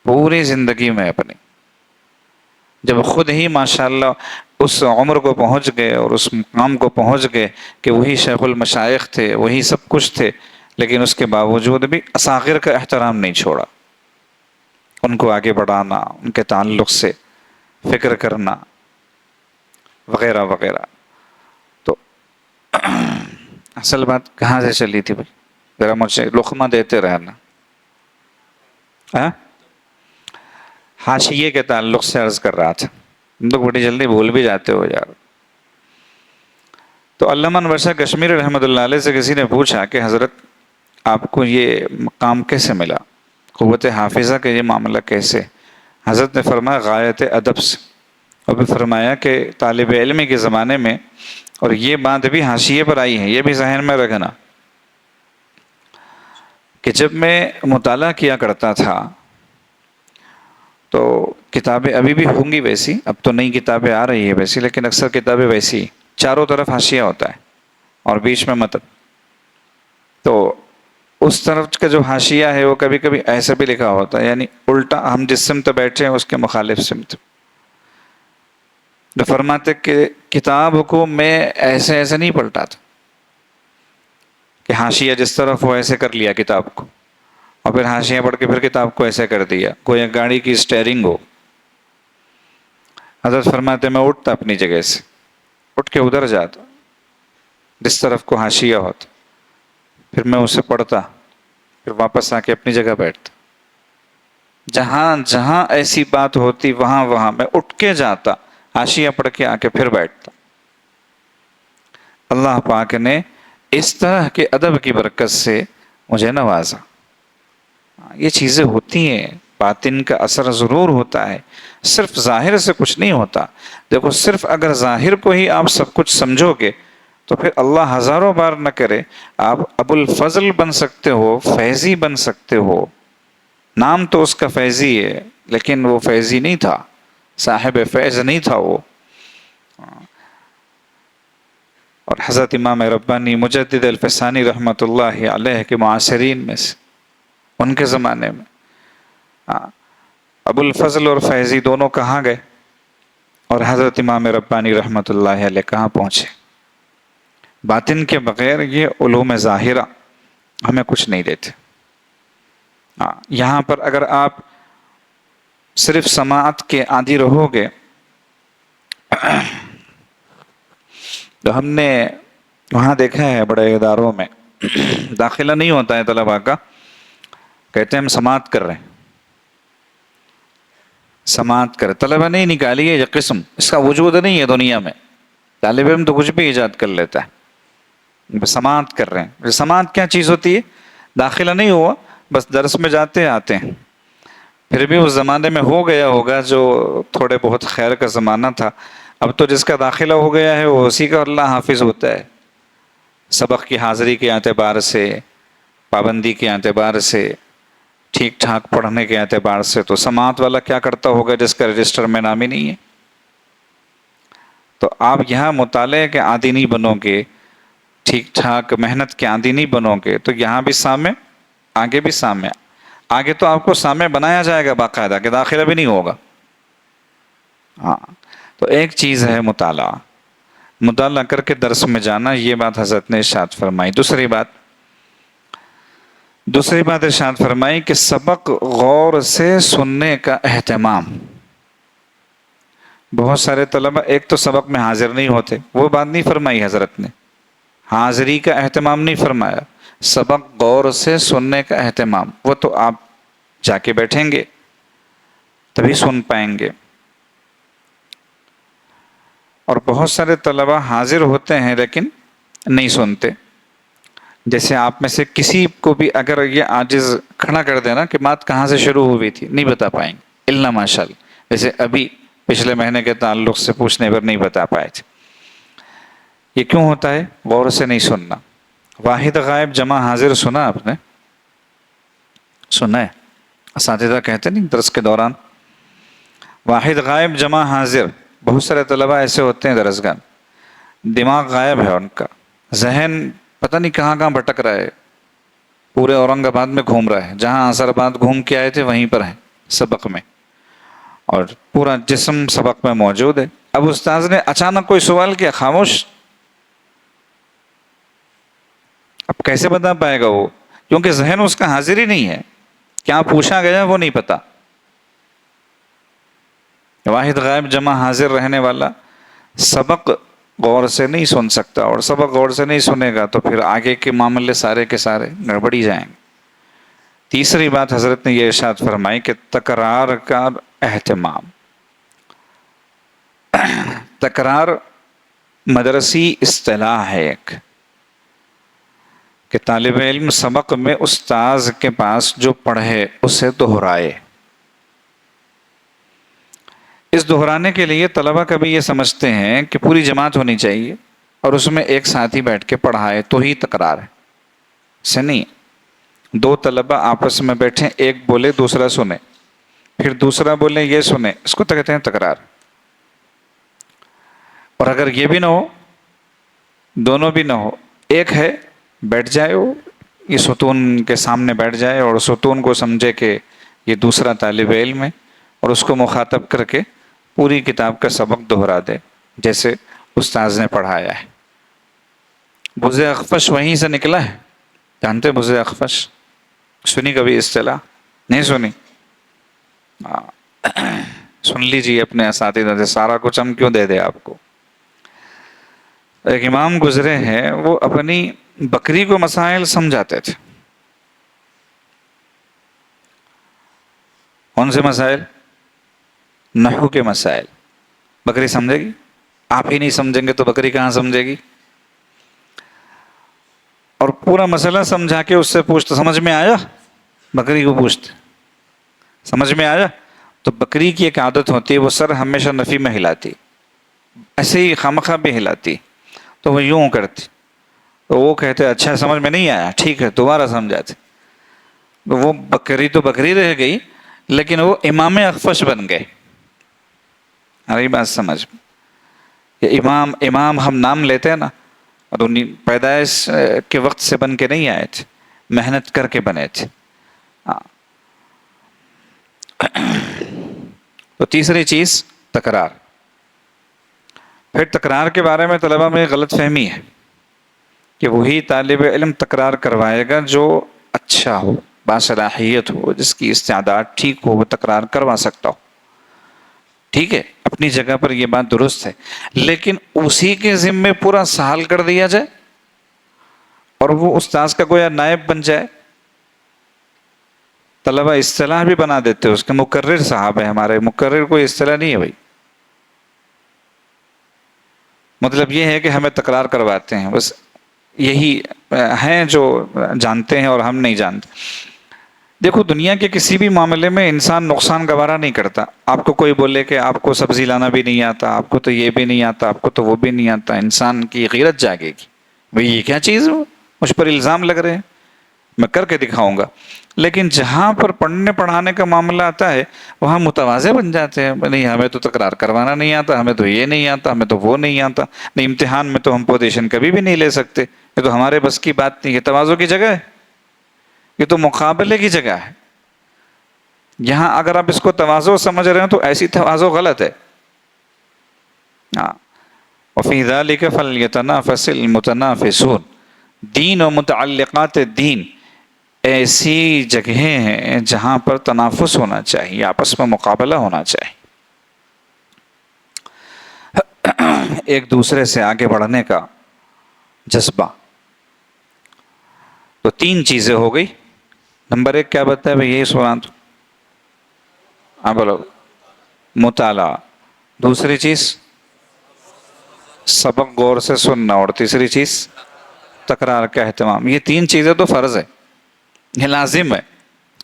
پوری زندگی میں اپنی۔ جب خود ہی ماشاءاللہ اس عمر کو پہنچ گئے اور اس مقام کو پہنچ گئے کہ وہی شیخ المشائخ تھے، وہی سب کچھ تھے، لیکن اس کے باوجود بھی اصاغر کا احترام نہیں چھوڑا، ان کو آگے بڑھانا، ان کے تعلق سے فکر کرنا وغیرہ وغیرہ۔ تو اصل بات کہاں سے چلی تھی بھائی؟ ذرا مجھے لقمہ دیتے رہنا۔ حاشیے کے تعلق سے عرض کر رہا تھا، تم تو بڑی جلدی بھول بھی جاتے ہو یار۔ تو علامہ انور شاہ کشمیری رحمۃ اللہ علیہ سے کسی نے پوچھا کہ حضرت آپ کو یہ مقام کیسے ملا، قوت حافظہ کا یہ معاملہ کیسے؟ حضرت نے فرمایا غایت ادب سے، اور بھی فرمایا کہ طالب علمی کے زمانے میں، اور یہ بات بھی حاشیے پر آئی ہے، یہ بھی ذہن میں رکھنا، کہ جب میں مطالعہ کیا کرتا تھا تو کتابیں ابھی بھی ہوں گی ویسی، اب تو نئی کتابیں آ رہی ہے ویسی، لیکن اکثر کتابیں ویسی، چاروں طرف حاشیہ ہوتا ہے اور بیچ میں متن۔ تو اس طرف کا جو حاشیہ ہے وہ کبھی کبھی ایسے بھی لکھا ہوتا ہے، یعنی الٹا، ہم جس سمت بیٹھے ہیں اس کے مخالف سمت۔ جو فرماتے کہ کتاب کو میں ایسے ایسے نہیں پلٹا تھا کہ حاشیہ جس طرف ہو ایسے کر لیا کتاب کو، اور پھر حاشیہ پڑھ کے پھر کتاب کو ایسے کر دیا، کوئی گاڑی کی اسٹیئرنگ ہو۔ حضرت فرماتے میں اٹھتا اپنی جگہ سے، اٹھ کے ادھر جاتا جس طرف کو حاشیہ ہوتا، پھر میں اسے پڑھتا، پھر واپس آ کے اپنی جگہ بیٹھتا، جہاں جہاں ایسی بات ہوتی وہاں وہاں میں اٹھ کے جاتا، حاشیہ پڑھ کے آ کے پھر بیٹھتا۔ اللہ پاک نے اس طرح کے ادب کی برکت سے مجھے نوازا۔ یہ چیزیں ہوتی ہیں، باطن کا اثر ضرور ہوتا ہے، صرف ظاہر سے کچھ نہیں ہوتا۔ دیکھو صرف اگر ظاہر کو ہی آپ سب کچھ سمجھو گے تو پھر اللہ ہزاروں بار نہ کرے آپ ابو الفضل بن سکتے ہو، فیضی بن سکتے ہو، نام تو اس کا فیضی ہے لیکن وہ فیضی نہیں تھا، صاحب فیض نہیں تھا وہ۔ اور حضرت امام ربانی مجدد الفسانی رحمۃ اللہ علیہ کے معاصرین میں سے، ان کے زمانے میں ابو الفضل اور فیضی دونوں کہاں گئے اور حضرت امام ربانی رحمۃ اللہ علیہ کہاں پہنچے؟ باطن کے بغیر یہ علوم ظاہرہ ہمیں کچھ نہیں دیتے۔ یہاں پر اگر آپ صرف سماعت کے عادی رہو گے تو ہم نے وہاں دیکھا ہے بڑے اداروں میں داخلہ نہیں ہوتا ہے طلباء کا، کہتے ہیں ہم سماعت کر رہے ہیں، سماعت کر، طلباء نہیں نکالی ہے یہ قسم، اس کا وجود نہیں ہے دنیا میں، طالب علم تو کچھ بھی ایجاد کر لیتا ہے، سماعت کر رہے ہیں۔ سماعت کیا چیز ہوتی ہے؟ داخلہ نہیں ہوا، بس درس میں جاتے آتے ہیں۔ پھر بھی اس زمانے میں ہو گیا ہوگا جو تھوڑے بہت خیر کا زمانہ تھا، اب تو جس کا داخلہ ہو گیا ہے وہ اسی کا اللہ حافظ ہوتا ہے، سبق کی حاضری کے اعتبار سے، پابندی کے اعتبار سے، ٹھیک ٹھاک پڑھنے کے اعتبار سے۔ تو سماعت والا کیا کرتا ہوگا جس کا رجسٹر میں نام ہی نہیں ہے؟ تو آپ یہاں مطالعے کے عادی نہیں بنو گے، ٹھیک ٹھاک محنت کے عادی نہیں بنو گے تو یہاں بھی سامع، آگے بھی سامع، آگے تو آپ کو سامع بنایا جائے گا باقاعدہ کہ داخلہ بھی نہیں ہوگا۔ ہاں، تو ایک چیز ہے مطالعہ، مطالعہ کر کے درس میں جانا، یہ بات حضرت نے ارشاد فرمائی۔ دوسری بات ارشاد فرمائی کہ سبق غور سے سننے کا اہتمام۔ بہت سارے طلبہ ایک تو سبق میں حاضر نہیں ہوتے، وہ بات نہیں فرمائی حضرت نے، حاضری کا اہتمام نہیں فرمایا، سبق غور سے سننے کا اہتمام، وہ تو آپ جا کے بیٹھیں گے تبھی سن پائیں گے۔ اور بہت سارے طلبہ حاضر ہوتے ہیں لیکن نہیں سنتے۔ جیسے آپ میں سے کسی کو بھی اگر یہ عاجز کھڑا کر دینا کہ بات کہاں سے شروع ہوئی تھی، نہیں بتا پائیں گے، الا ماشاء اللہ، جیسے ابھی پچھلے مہینے کے تعلق سے پوچھنے پر نہیں بتا پائے تھے۔ یہ کیوں ہوتا ہے؟ غور سے نہیں سننا۔ واحد غائب جمع حاضر سنا آپ نے؟ سنا ہے؟ اساتذہ کہتے نہیں درس کے دوران واحد غائب جمع حاضر، بہت سارے طلبہ ایسے ہوتے ہیں درسگاہ، دماغ غائب ہے ان کا، ذہن پتہ نہیں کہاں کہاں بھٹک رہا ہے، پورے اورنگ آباد میں گھوم رہا ہے، جہاں عصر بعد گھوم کے آئے تھے وہیں پر ہے سبق میں، اور پورا جسم سبق میں موجود ہے۔ اب استاذ نے اچانک کوئی سوال کیا، خاموش، اب کیسے بتا پائے گا وہ؟ کیونکہ ذہن اس کا حاضر ہی نہیں ہے، کیا پوچھا گیا وہ نہیں پتا۔ واحد غائب جمع حاضر رہنے والا سبق غور سے نہیں سن سکتا، اور سبق غور سے نہیں سنے گا تو پھر آگے کے معاملے سارے کے سارے گڑبڑی جائیں گے۔ تیسری بات حضرت نے یہ ارشاد فرمائی کہ تکرار کا اہتمام۔ تکرار مدرسی اصطلاح ہے ایک، کہ طالب علم سبق میں استاذ کے پاس جو پڑھے اسے دہرائے۔ اس دہرانے کے لیے طلبہ کبھی یہ سمجھتے ہیں کہ پوری جماعت ہونی چاہیے اور اس میں ایک ساتھی بیٹھ کے پڑھائے تو ہی تکرار ہے، سے نہیں۔ دو طلبہ آپس میں بیٹھے، ایک بولے دوسرا سنے، پھر دوسرا بولے یہ سنے، اس کو کہتے ہیں تکرار۔ اور اگر یہ بھی نہ ہو، دونوں بھی نہ ہو، ایک ہے بیٹھ جائے، وہ یہ ستون کے سامنے بیٹھ جائے اور ستون کو سمجھے کہ یہ دوسرا طالب علم ہے، اور اس کو مخاطب کر کے پوری کتاب کا سبق دہرا دے جیسے استاذ نے پڑھایا ہے۔ بز اخفش وہیں سے نکلا ہے، جانتے بز اخفش؟ سنی کبھی اصطلاح؟ نہیں سنی؟ سن لیجیے اپنے اساتذہ سے، سارا کچھ ہم کیوں دے دیں آپ کو۔ ایک امام گزرے ہیں، وہ اپنی بکری کو مسائل سمجھاتے تھے۔ کون سے مسائل؟ نحو کے مسائل۔ بکری سمجھے گی؟ آپ ہی نہیں سمجھیں گے تو بکری کہاں سمجھے گی؟ اور پورا مسئلہ سمجھا کے اس سے پوچھتا، سمجھ میں آیا؟ بکری کو پوچھتے. سمجھ میں آیا؟ تو بکری کی ایک عادت ہوتی ہے، وہ سر ہمیشہ نفی میں ہلاتی، ایسے ہی خامخواہ بھی ہلاتی، تو وہ یوں کرتی. تو وہ کہتے اچھا سمجھ میں نہیں آیا، ٹھیک ہے دوبارہ سمجھاتے. تو وہ بکری تو بکری رہ گئی، لیکن وہ امام اخفش بن گئے. ارے بات سمجھ میں؟ یہ امام ہم نام لیتے ہیں نا، اور پیدائش کے وقت سے بن کے نہیں آئے تھے، محنت کر کے بنے تھے. ہاں. تو تیسری چیز تکرار. پھر تکرار کے بارے میں طلبہ میں غلط فہمی ہے کہ وہی طالب علم تکرار کروائے گا جو اچھا ہو، باصلاحیت ہو، جس کی استعداد ٹھیک ہو، وہ تکرار کروا سکتا ہو. ٹھیک ہے، اپنی جگہ پر یہ بات درست ہے، لیکن اسی کے ذمے پورا سال کر دیا جائے اور وہ استاذ کا گویا نائب بن جائے. طلبہ اصطلاح بھی بنا دیتے اس کے، مقرر صاحب ہے ہمارے. مقرر کوئی اصطلاح نہیں ہے بھائی. مطلب یہ ہے کہ ہمیں تکرار کرواتے ہیں، بس یہی ہیں جو جانتے ہیں اور ہم نہیں جانتے. دیکھو دنیا کے کسی بھی معاملے میں انسان نقصان گوارا نہیں کرتا. آپ کو کوئی بولے کہ آپ کو سبزی لانا بھی نہیں آتا، آپ کو تو یہ بھی نہیں آتا، آپ کو تو وہ بھی نہیں آتا، انسان کی غیرت جاگے گی، بھئی یہ کیا چیز ہے، مجھ پر الزام لگ رہے ہیں، میں کر کے دکھاؤں گا. لیکن جہاں پر پڑھنے پڑھانے کا معاملہ آتا ہے وہاں متواضع بن جاتے ہیں. نہیں ہمیں تو تکرار کروانا نہیں آتا، ہمیں تو یہ نہیں آتا، ہمیں تو وہ نہیں آتا، نہیں امتحان میں تو ہم پوزیشن کبھی بھی نہیں لے سکتے، یہ تو ہمارے بس کی بات نہیں. یہ تواضع کی جگہ ہے؟ یہ تو مقابلے کی جگہ ہے. یہاں اگر آپ اس کو تواضع سمجھ رہے ہیں تو ایسی تواضع غلط ہے. وَفِي ذَلِكَ فَلْيَتَنَافَسِ الْمُتَنَافِسُونَ. دین و متعلقات دین ایسی جگہیں ہیں جہاں پر تنافس ہونا چاہیے، آپس میں مقابلہ ہونا چاہیے، ایک دوسرے سے آگے بڑھنے کا جذبہ. تو 3 چیزیں ہو گئی. نمبر 1 کیا بتایا بھائی؟ یہی سنا تو ہاں بولو. مطالعہ. دوسری چیز سبق غور سے سننا، اور تیسری چیز تکرار کا اہتمام. یہ 3 چیزیں تو فرض ہے، یہ لازم ہے،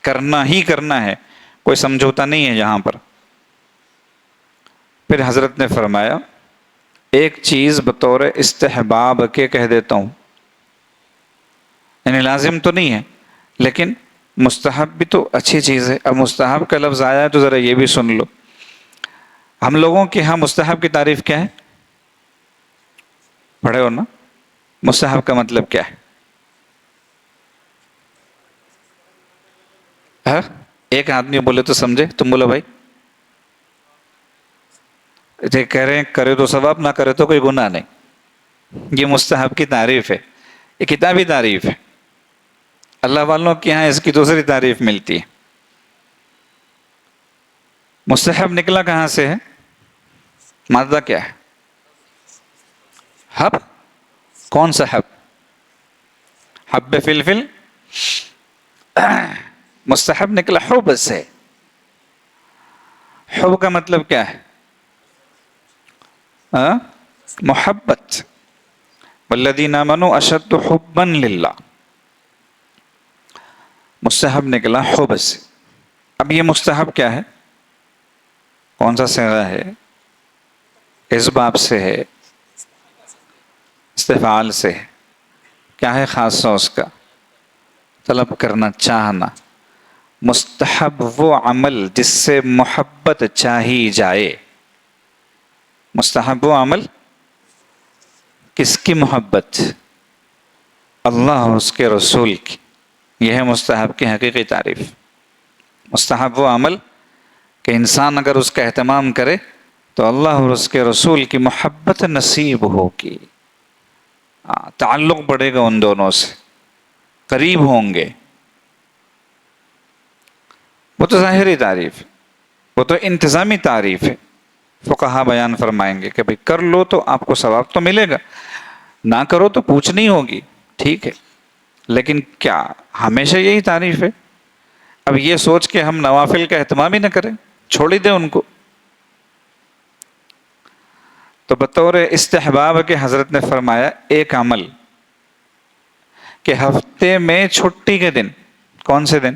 کرنا ہی کرنا ہے، کوئی سمجھوتا نہیں ہے یہاں پر. پھر حضرت نے فرمایا ایک چیز بطور استحباب کے کہہ دیتا ہوں، یعنی لازم تو نہیں ہے لیکن مستحب بھی تو اچھی چیز ہے. اب مستحب کا لفظ آیا ہے تو ذرا یہ بھی سن لو. ہم لوگوں کے ہاں مستحب کی تعریف کیا ہے؟ پڑھے ہو نا؟ مستحب کا مطلب کیا ہے؟ ایک آدمی بولے تو سمجھے، تم بولو بھائی. کہہ رہے ہیں کرے تو ثواب، نہ کرے تو کوئی گناہ نہیں. یہ مستحب کی تعریف ہے، یہ کتابی تعریف ہے. اللہ والوں کے یہاں اس کی دوسری تعریف ملتی ہے. مستحب نکلا کہاں سے ہے؟ مادہ کیا ہے؟ حب. کون سا حب؟ حب فلفل. مستحب نکلا حب سے. حب کا مطلب کیا ہے؟ محبت. والذین آمنوا اشد حبا للہ. مستحب نکلا حب سے. اب یہ مستحب کیا ہے؟ کون سا صیغہ ہے؟ اس باب سے ہے، استفعال سے ہے. کیا ہے خاصہ اس کا؟ طلب کرنا، چاہنا. مستحب وہ عمل جس سے محبت چاہی جائے. مستحب وہ عمل کس کی محبت؟ اللہ اور اس کے رسول کی. یہ ہے مستحب کی حقیقی تعریف. مستحب وہ عمل کہ انسان اگر اس کا اہتمام کرے تو اللہ اور اس کے رسول کی محبت نصیب ہوگی، تعلق بڑھے گا ان دونوں سے، قریب ہوں گے. وہ تو ظاہری تعریف ہے، وہ تو انتظامی تعریف ہے. فقہا بیان فرمائیں گے کہ بھئی کر لو تو آپ کو ثواب تو ملے گا، نہ کرو تو پوچھنی ہوگی. ٹھیک ہے، لیکن کیا ہمیشہ یہی تعریف ہے؟ اب یہ سوچ کے ہم نوافل کا اہتمام ہی نہ کریں، چھوڑ ہی دیں ان کو. تو بطور استحباب کے حضرت نے فرمایا ایک عمل کہ ہفتے میں چھٹی کے دن. کون سے دن؟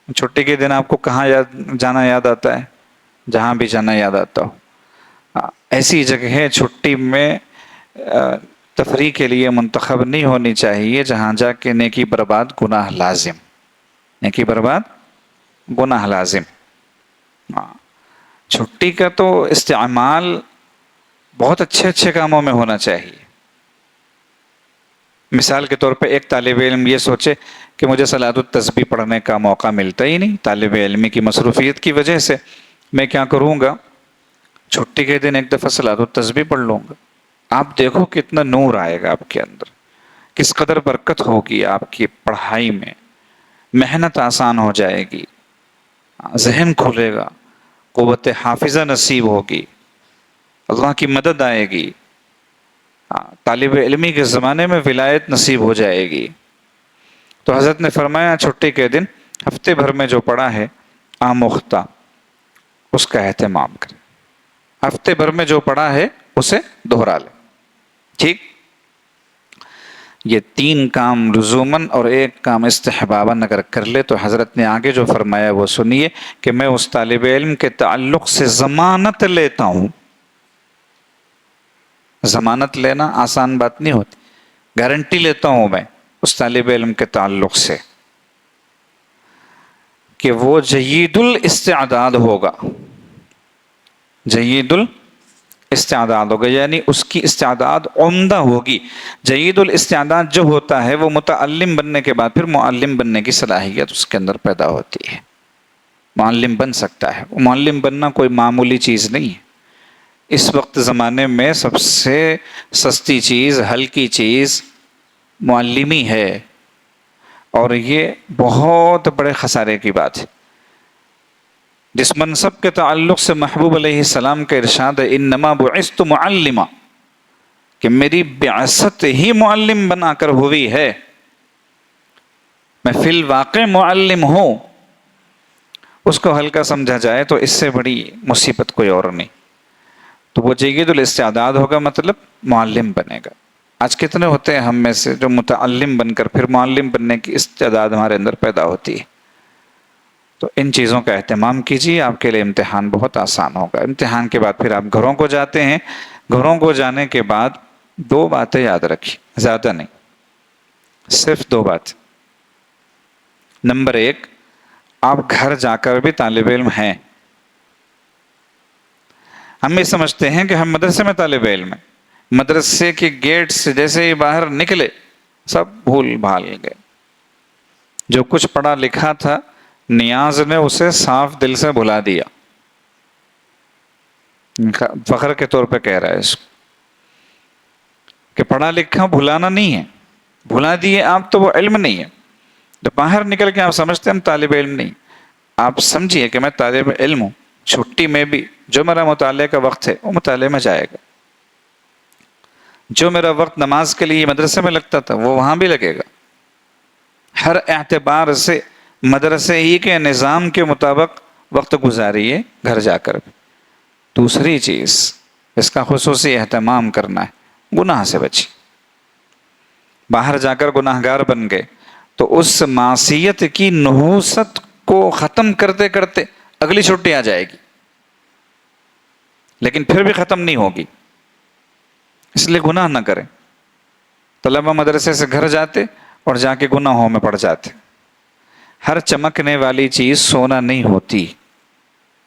چھٹی کے دن آپ کو کہاں جانا یاد آتا ہے؟ جہاں بھی جانا یاد آتا ہو، ایسی جگہ چھٹی میں تفریح کے لیے منتخب نہیں ہونی چاہیے جہاں جا کے نیکی برباد گناہ لازم، نیکی برباد گناہ لازم۔ چھٹی کا تو استعمال بہت اچھے اچھے کاموں میں ہونا چاہیے۔ مثال کے طور پہ ایک طالب علم یہ سوچے کہ مجھے صلاۃ التسبیح پڑھنے کا موقع ملتا ہی نہیں طالب علمی کی مصروفیت کی وجہ سے، میں کیا کروں گا؟ چھٹی کے دن ایک دفعہ صلاۃ التسبیح پڑھ لوں گا۔ آپ دیکھو کتنا نور آئے گا آپ کے اندر، کس قدر برکت ہوگی آپ کی پڑھائی میں، محنت آسان ہو جائے گی، ذہن کھلے گا، قوت حافظہ نصیب ہوگی، اللہ کی مدد آئے گی، طالب علمی کے زمانے میں ولایت نصیب ہو جائے گی۔ تو حضرت نے فرمایا چھٹی کے دن ہفتے بھر میں جو پڑھا ہے آموختہ، اس کا اہتمام کرے، ہفتے بھر میں جو پڑھا ہے اسے دہرا لے۔ ٹھیک، یہ 3 کام لزوماً اور 1 کام استحباباً اگر کر لے تو حضرت نے آگے جو فرمایا وہ سنیے کہ میں اس طالب علم کے تعلق سے ضمانت لیتا ہوں۔ ضمانت لینا آسان بات نہیں ہوتی، گارنٹی لیتا ہوں میں اس طالب علم کے تعلق سے کہ وہ جید الاستعداد ہوگا، جید الاستعداد ہوگا، یعنی اس کی استعداد عمدہ ہوگی۔ جید الاستعداد جو ہوتا ہے وہ متعلم بننے کے بعد پھر معلم بننے کی صلاحیت اس کے اندر پیدا ہوتی ہے، معلم بن سکتا ہے۔ معلم بننا کوئی معمولی چیز نہیں ہے۔ اس وقت زمانے میں سب سے سستی چیز، ہلکی چیز معلمی ہے، اور یہ بہت بڑے خسارے کی بات ہے۔ جس منصب کے تعلق سے محبوب علیہ السلام کا ارشاد ہے انما بعثت معلما، کہ میری بعثت ہی معلم بنا کر ہوئی ہے، میں فی الواقع معلم ہوں، اس کو ہلکا سمجھا جائے تو اس سے بڑی مصیبت کوئی اور نہیں۔ تو وہ جید الاستعداد ہوگا، مطلب معلم بنے گا۔ آج کتنے ہوتے ہیں ہم میں سے جو متعلم بن کر پھر معلم بننے کی استعداد ہمارے اندر پیدا ہوتی ہے۔ تو ان چیزوں کا اہتمام کیجیے، آپ کے لیے امتحان بہت آسان ہوگا۔ امتحان کے بعد پھر آپ گھروں کو جاتے ہیں، گھروں کو جانے کے بعد 2 باتیں یاد رکھیں، زیادہ نہیں، صرف 2 بات۔ نمبر 1، آپ گھر جا کر بھی طالب علم ہیں۔ ہم یہ سمجھتے ہیں کہ ہم مدرسے میں طالب علم ہیں، مدرسے کے گیٹ سے جیسے ہی باہر نکلے سب بھول بھال گئے، جو کچھ پڑھا لکھا تھا نیاز نے اسے صاف دل سے بھلا دیا۔ فخر کے طور پہ کہہ رہا ہے اس کو کہ پڑھا لکھا بھلانا نہیں ہے، بھلا دیے آپ تو وہ علم نہیں ہے۔ تو باہر نکل کے آپ سمجھتے ہیں ہم طالب علم نہیں، آپ سمجھیے کہ میں طالب علم ہوں، چھٹی میں بھی جو میرا مطالعے کا وقت ہے وہ مطالعے میں جائے گا، جو میرا وقت نماز کے لیے مدرسے میں لگتا تھا وہ وہاں بھی لگے گا، ہر اعتبار سے مدرسے ہی کے نظام کے مطابق وقت گزاریے گھر جا کر۔ دوسری چیز اس کا خصوصی اہتمام کرنا ہے، گناہ سے بچی۔ باہر جا کر گناہ گار بن گئے تو اس معصیت کی نحوست کو ختم کرتے کرتے اگلی چھٹی آ جائے گی، لیکن پھر بھی ختم نہیں ہوگی، اس لیے گناہ نہ کریں۔ طلبہ مدرسے سے گھر جاتے اور جا کے گناہوں میں پڑ جاتے۔ ہر چمکنے والی چیز سونا نہیں ہوتی،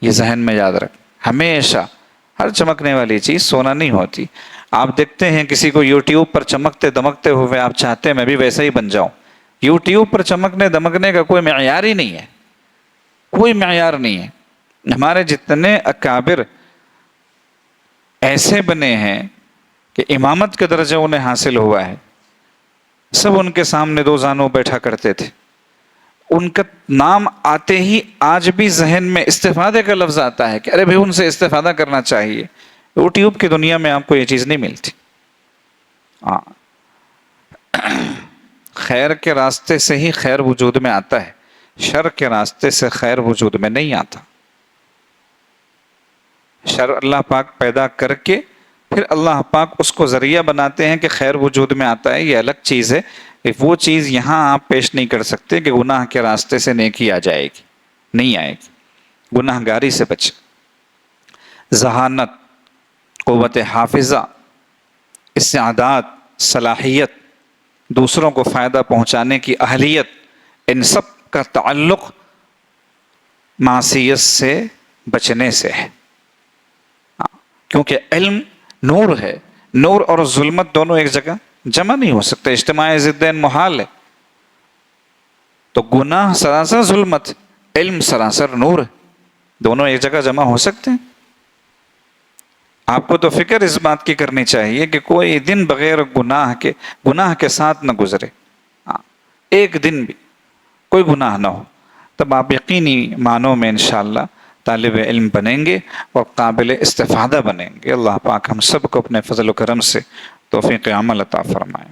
یہ ذہن میں یاد رکھ، ہمیشہ ہر چمکنے والی چیز سونا نہیں ہوتی۔ آپ دیکھتے ہیں کسی کو یوٹیوب پر چمکتے دمکتے ہوئے، آپ چاہتے ہیں میں بھی ویسا ہی بن جاؤں۔ یوٹیوب پر چمکنے دمکنے کا کوئی معیار ہی نہیں ہے، کوئی معیار نہیں ہے۔ ہمارے جتنے اکابر ایسے بنے ہیں کہ امامت کا درجہ انہیں حاصل ہوا ہے، سب ان کے سامنے 2 زانوں بیٹھا کرتے تھے، ان کا نام آتے ہی آج بھی ذہن میں استفادے کا لفظ آتا ہے کہ ارے بھائی ان سے استفادہ کرنا چاہیے۔ یوٹیوب کی دنیا میں آپ کو یہ چیز نہیں ملتی۔ خیر کے راستے سے ہی خیر وجود میں آتا ہے، شر کے راستے سے خیر وجود میں نہیں آتا۔ شر اللہ پاک پیدا کر کے پھر اللہ پاک اس کو ذریعہ بناتے ہیں کہ خیر وجود میں آتا ہے، یہ الگ چیز ہے۔ وہ چیز یہاں آپ پیش نہیں کر سکتے کہ گناہ کے راستے سے نیکی آ جائے گی، نہیں آئے گی۔ گناہ گاری سے بچے، ذہانت، قوت حافظہ، استعداد، صلاحیت، دوسروں کو فائدہ پہنچانے کی اہلیت، ان سب کا تعلق معصیت سے بچنے سے ہے۔ کیونکہ علم نور ہے، نور اور ظلمت دونوں ایک جگہ جمع نہیں ہو سکتے، اجتماع ضدین محال ہے۔ تو گناہ سراسر ظلمت، علم سراسر نور ہے، دونوں ایک جگہ جمع ہو سکتے ہیں؟ آپ کو تو فکر اس بات کی کرنی چاہیے کہ کوئی دن بغیر گناہ کے ساتھ نہ گزرے، ایک دن بھی کوئی گناہ نہ ہو، تب آپ یقینی معنوں میں انشاءاللہ طالب علم بنیں گے اور قابل استفادہ بنیں گے۔ اللہ پاک ہم سب کو اپنے فضل و کرم سے توفیق عمل عطا فرمائے۔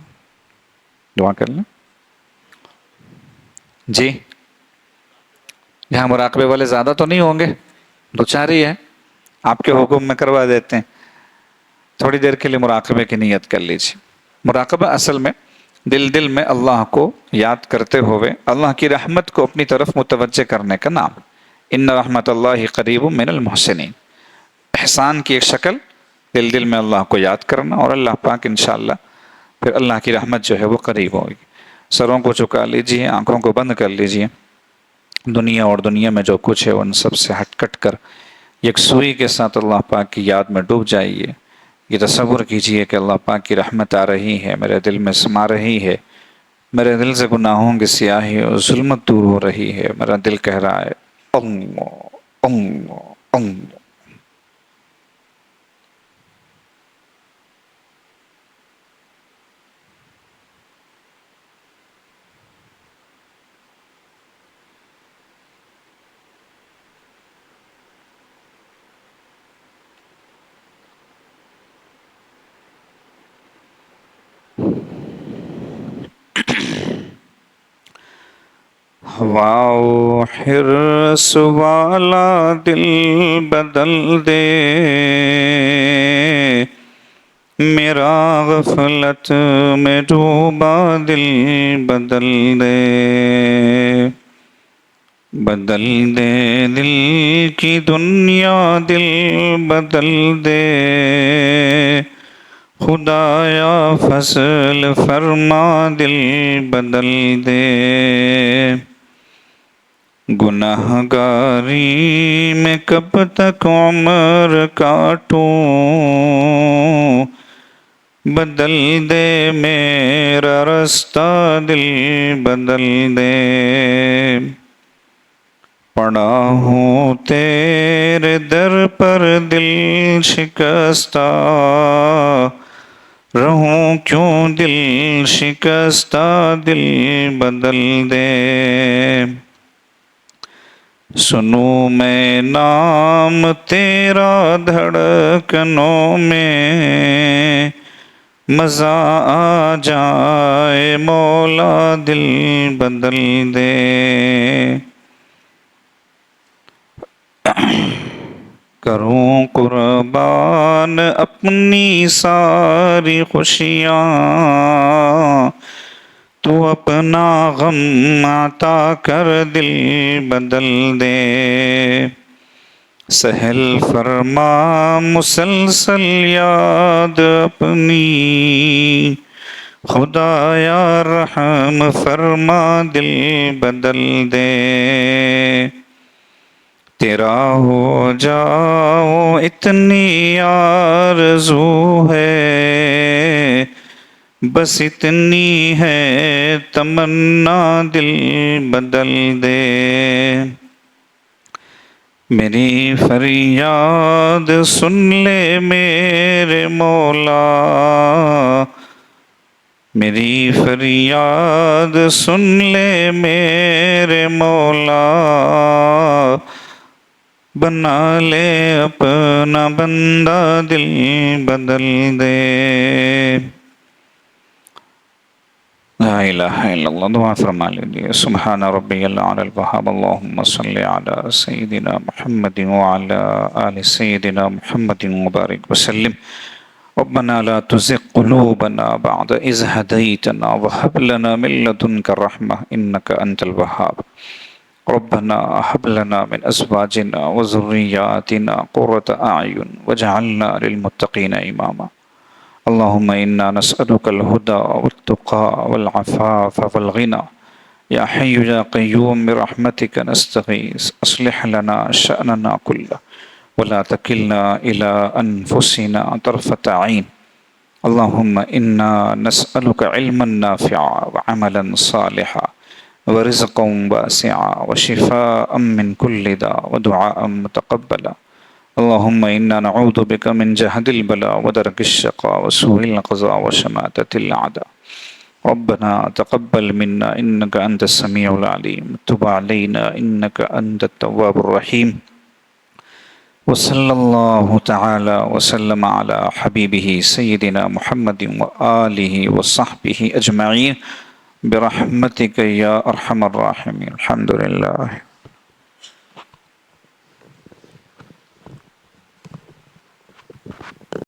دعا کر لیں۔ جی، یہاں مراقبے والے زیادہ تو نہیں ہوں گے؟ دو چار ہی ہیں، آپ کے حکم میں کروا دیتے ہیں۔ تھوڑی دیر کے لیے مراقبے کی نیت کر لیجیے۔ مراقبہ اصل میں دل میں اللہ کو یاد کرتے ہوئے اللہ کی رحمت کو اپنی طرف متوجہ کرنے کا نام۔ ان رحمت اللہ قریب من المحسنین، احسان کی ایک شکل دل میں اللہ کو یاد کرنا، اور اللہ پاک انشاءاللہ پھر اللہ کی رحمت جو ہے وہ قریب ہوگی۔ سروں کو جھکا لیجیے، آنکھوں کو بند کر لیجیے، دنیا اور دنیا میں جو کچھ ہے ان سب سے ہٹ کٹ کر یکسوئی کے ساتھ اللہ پاک کی یاد میں ڈوب جائیے۔ یہ تصور کیجئے کہ اللہ پاک کی رحمت آ رہی ہے، میرے دل میں سما رہی ہے، میرے دل سے گناہوں کی سیاہی اور ظلمت دور ہو رہی ہے، میرا دل کہہ رہا ہے اللہ اللہ اللہ۔ واؤ حرص والا دل بدل دے، میرا غفلت میں ڈوبا دل بدل دے، بدل دے دل کی دنیا دل بدل دے، خدایا فضل فرما دل بدل دے، گناہ گاری میں کب تک عمر کاٹوں، بدل دے میرا رستہ دل بدل دے، پڑا ہوں تیرے در پر دل شکستہ، رہوں کیوں دل شکستہ دل بدل دے، سنوں میں نام تیرا دھڑکنوں میں، مزہ آ جائے مولا دل بدل دے، کروں قربان اپنی ساری خوشیاں، تو اپنا غم عطا کر دل بدل دے، سہل فرما مسلسل یاد اپنی، خدایا رحم فرما دل بدل دے، تیرا ہو جاؤ اتنی آرزو ہے، بس اتنی ہے تمنا دل بدل دے، میری فریاد سن لے میرے مولا، میری فریاد سن لے میرے مولا، بنا لے اپنا بندہ دل بدل دے۔ لا الہ الا اللہ، دعا فرما لیجیے۔ سبحان ربی الاعلی الوہاب، اللہم صلی علی سیدنا محمد وعلی آل سیدنا محمد مبارک وسلم۔ ربنا لا تزغ قلوبنا بعد اذ ہدیتنا وہب لنا من لدنک رحمہ انک انت الوہاب۔ ربنا هب لنا من أزواجنا وذرياتنا قرة أعين واجعلنا للمتقين إماما اللهم إنا نسألك الهدى والتقى والعفاف والغنى يا حي يا قيوم برحمتك نستغيث أصلح لنا شأننا كله ولا تكلنا إلى أنفسنا طرفة عين اللهم إنا نسألك علما نافعا وعملا صالحا ورزقا واسعا وشفاء من كل داء ودعاء متقبلا اللهم إنا نعوذ بك من جهد البلاء ودرك الشقاء وسوء القضاء وشماتة الأعداء ربنا تقبل منا إنك أنت السميع العليم تب علينا إنك أنت التواب الرحيم وصلى الله تعالى وسلم على حبيبه سيدنا محمد وآله وصحبه أجمعين برحمتك يا أرحم الراحمين الحمد لله